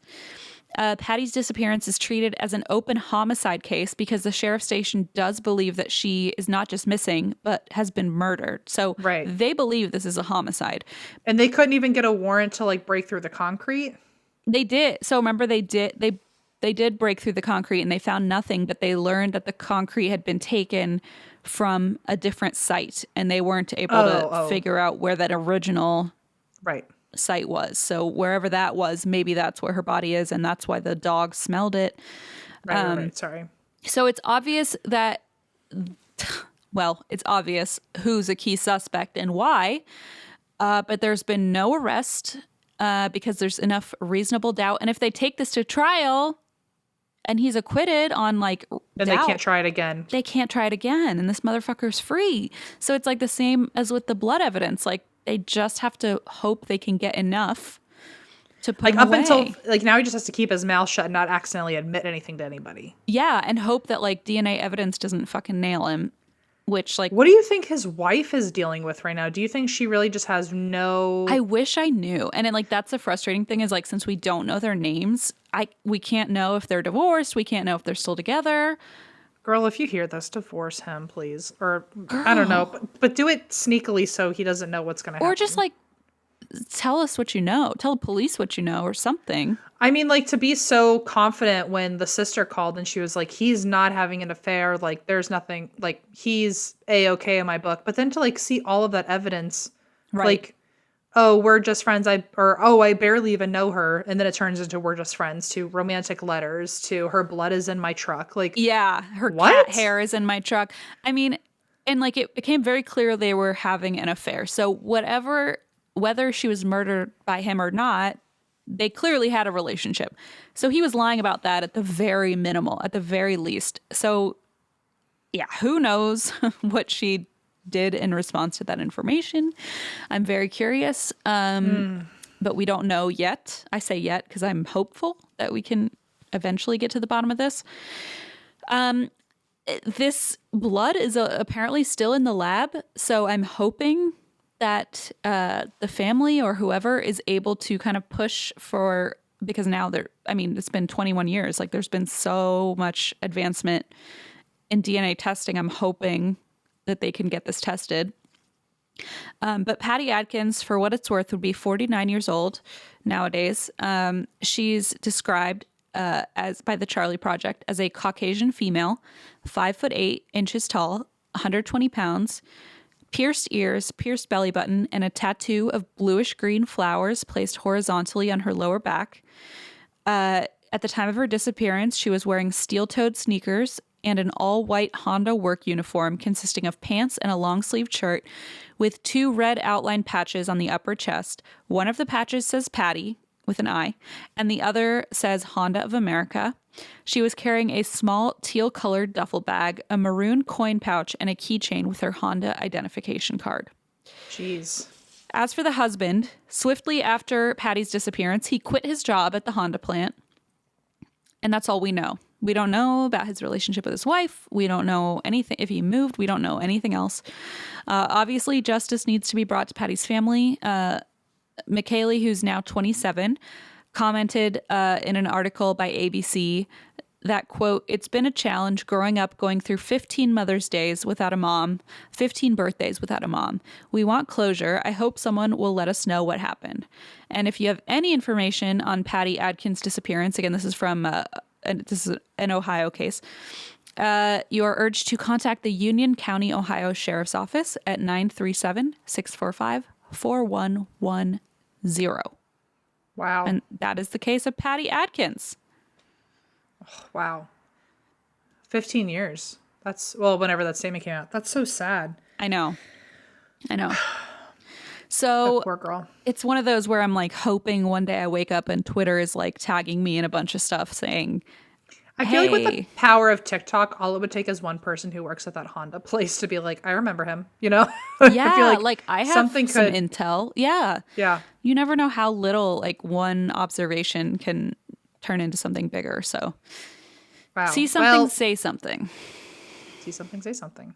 Patti's disappearance is treated as an open homicide case because the sheriff's station does believe that she is not just missing, but has been murdered. So they believe this is a homicide. And they couldn't even get a warrant to like break through the concrete? They did. So remember they did break through the concrete and they found nothing, but they learned that the concrete had been taken from a different site and they weren't able to figure out where that original site was. So wherever that was, maybe that's where her body is, and that's why the dog smelled it. Right. Sorry. So it's obvious that, it's obvious who's a key suspect and why, but there's been no arrest because there's enough reasonable doubt. And if they take this to trial and he's acquitted on like then they can't try it again. They can't try it again, and this motherfucker's free. So it's like the same as with the blood evidence. Like They just have to hope they can get enough to put Like him up away. until like now he just has to keep his mouth shut and not accidentally admit anything to anybody. Yeah, and hope that like DNA evidence doesn't fucking nail him. Which like, What do you think his wife is dealing with right now? Do you think she really just has no? I wish I knew. And like that's the frustrating thing is like since we don't know their names, we can't know if they're divorced. We can't know if they're still together. Girl, if you hear this, divorce him, please. Or I don't know, but do it sneakily so he doesn't know what's going to happen. Or just like tell us what you know. Tell the police what you know or something. I mean, like to be so confident when the sister called and she was like, he's not having an affair. Like there's nothing, like he's A-okay in my book. But then to like see all of that evidence, Right. like, oh, we're just friends. I barely even know her. And then it turns into we're just friends to romantic letters to her blood is in my truck. Like, Yeah, her What? cat hair is in my truck. I mean, and like it became very clear they were having an affair. So whether she was murdered by him or not, they clearly had a relationship. So he was lying about that at the very minimal, at the very least. So yeah, who knows what she did in response to that information. I'm very curious. But we don't know yet. I say yet because I'm hopeful that we can eventually get to the bottom of this. This blood is apparently still in the lab. So I'm hoping that the family or whoever is able to kind of push for, because now it's been 21 years. Like there's been so much advancement in DNA testing. I'm hoping that they can get this tested. But Patti Adkins, for what it's worth, would be 49 years old nowadays. She's described as by the Charlie Project as a Caucasian female, 5'8" tall, 120 pounds, pierced ears, pierced belly button, and a tattoo of bluish green flowers placed horizontally on her lower back. At the time of her disappearance, she was wearing steel-toed sneakers and an all-white Honda work uniform consisting of pants and a long-sleeved shirt with 2 red outline patches on the upper chest. One of the patches says Patti, with an I, and the other says Honda of America. She was carrying a small teal-colored duffel bag, a maroon coin pouch, and a keychain with her Honda identification card. Jeez. As for the husband, swiftly after Patti's disappearance, he quit his job at the Honda plant. And that's all we know. We don't know about his relationship with his wife. We don't know anything. If he moved, we don't know anything else. Obviously, justice needs to be brought to Patti's family. McKaylee, who's now 27, commented in an article by ABC that, quote, "It's been a challenge growing up going through 15 Mother's Days without a mom, 15 birthdays without a mom. We want closure. I hope someone will let us know what happened." And if you have any information on Patti Adkins' disappearance, again, this is from this is an Ohio case, you are urged to contact the Union County, Ohio Sheriff's Office at 937-645-4110. Wow. And that is the case of Patti Adkins. Wow. 15 years. That's, well, whenever that statement came out. That's so sad. I know. So That poor girl. it's one of those where I'm like hoping one day I wake up and Twitter is like tagging me in a bunch of stuff saying, I feel like with the hey. power of TikTok, all it would take is one person who works at that Honda place to be like, I remember him, you know? Yeah, I feel like I have something some could- intel. Yeah. Yeah. You never know how little like one observation can turn into something bigger. So Wow. see something, Well, say something. see something, say something.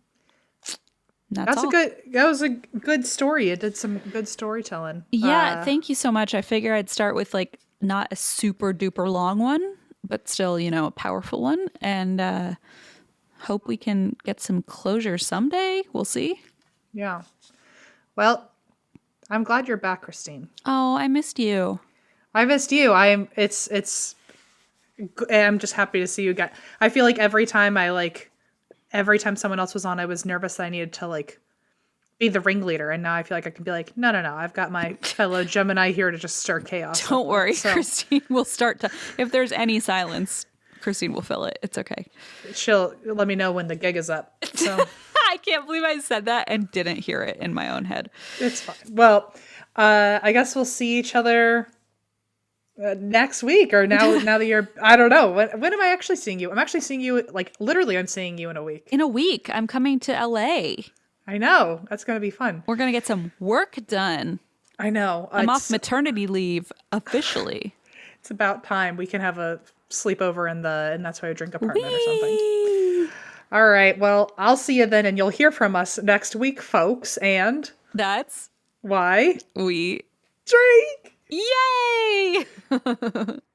That's all. That was a good story. It did some good storytelling. Yeah, thank you so much. I figure I'd start with like not a super duper long one, but still, you know, a powerful one, and hope we can get some closure someday. We'll see. Yeah. Well, I'm glad you're back, Christine. Oh, I missed you. I missed you. I'm just happy to see you again. I feel like every time someone else was on, I was nervous that I needed to like be the ringleader. And now I feel like I can be like, no. I've got my fellow Gemini here to just stir chaos. Don't worry, So Christine will start to, if there's any silence, Christine will fill it. It's okay. she'll let me know when the gig is up. So I can't believe I said that and didn't hear it in my own head. it's fine. Well, I guess we'll see each other next week or now that you're, I don't know. When am I actually seeing you? I'm actually seeing you, like literally I'm seeing you in a week. In a week, I'm coming to LA. I know. That's going to be fun. We're going to get some work done. I know. I'm off maternity leave officially. It's about time. We can have a sleepover in the And That's Why I Drink apartment or something. Whee! All right. Well, I'll see you then, and you'll hear from us next week, folks. And That's why we drink. Yay!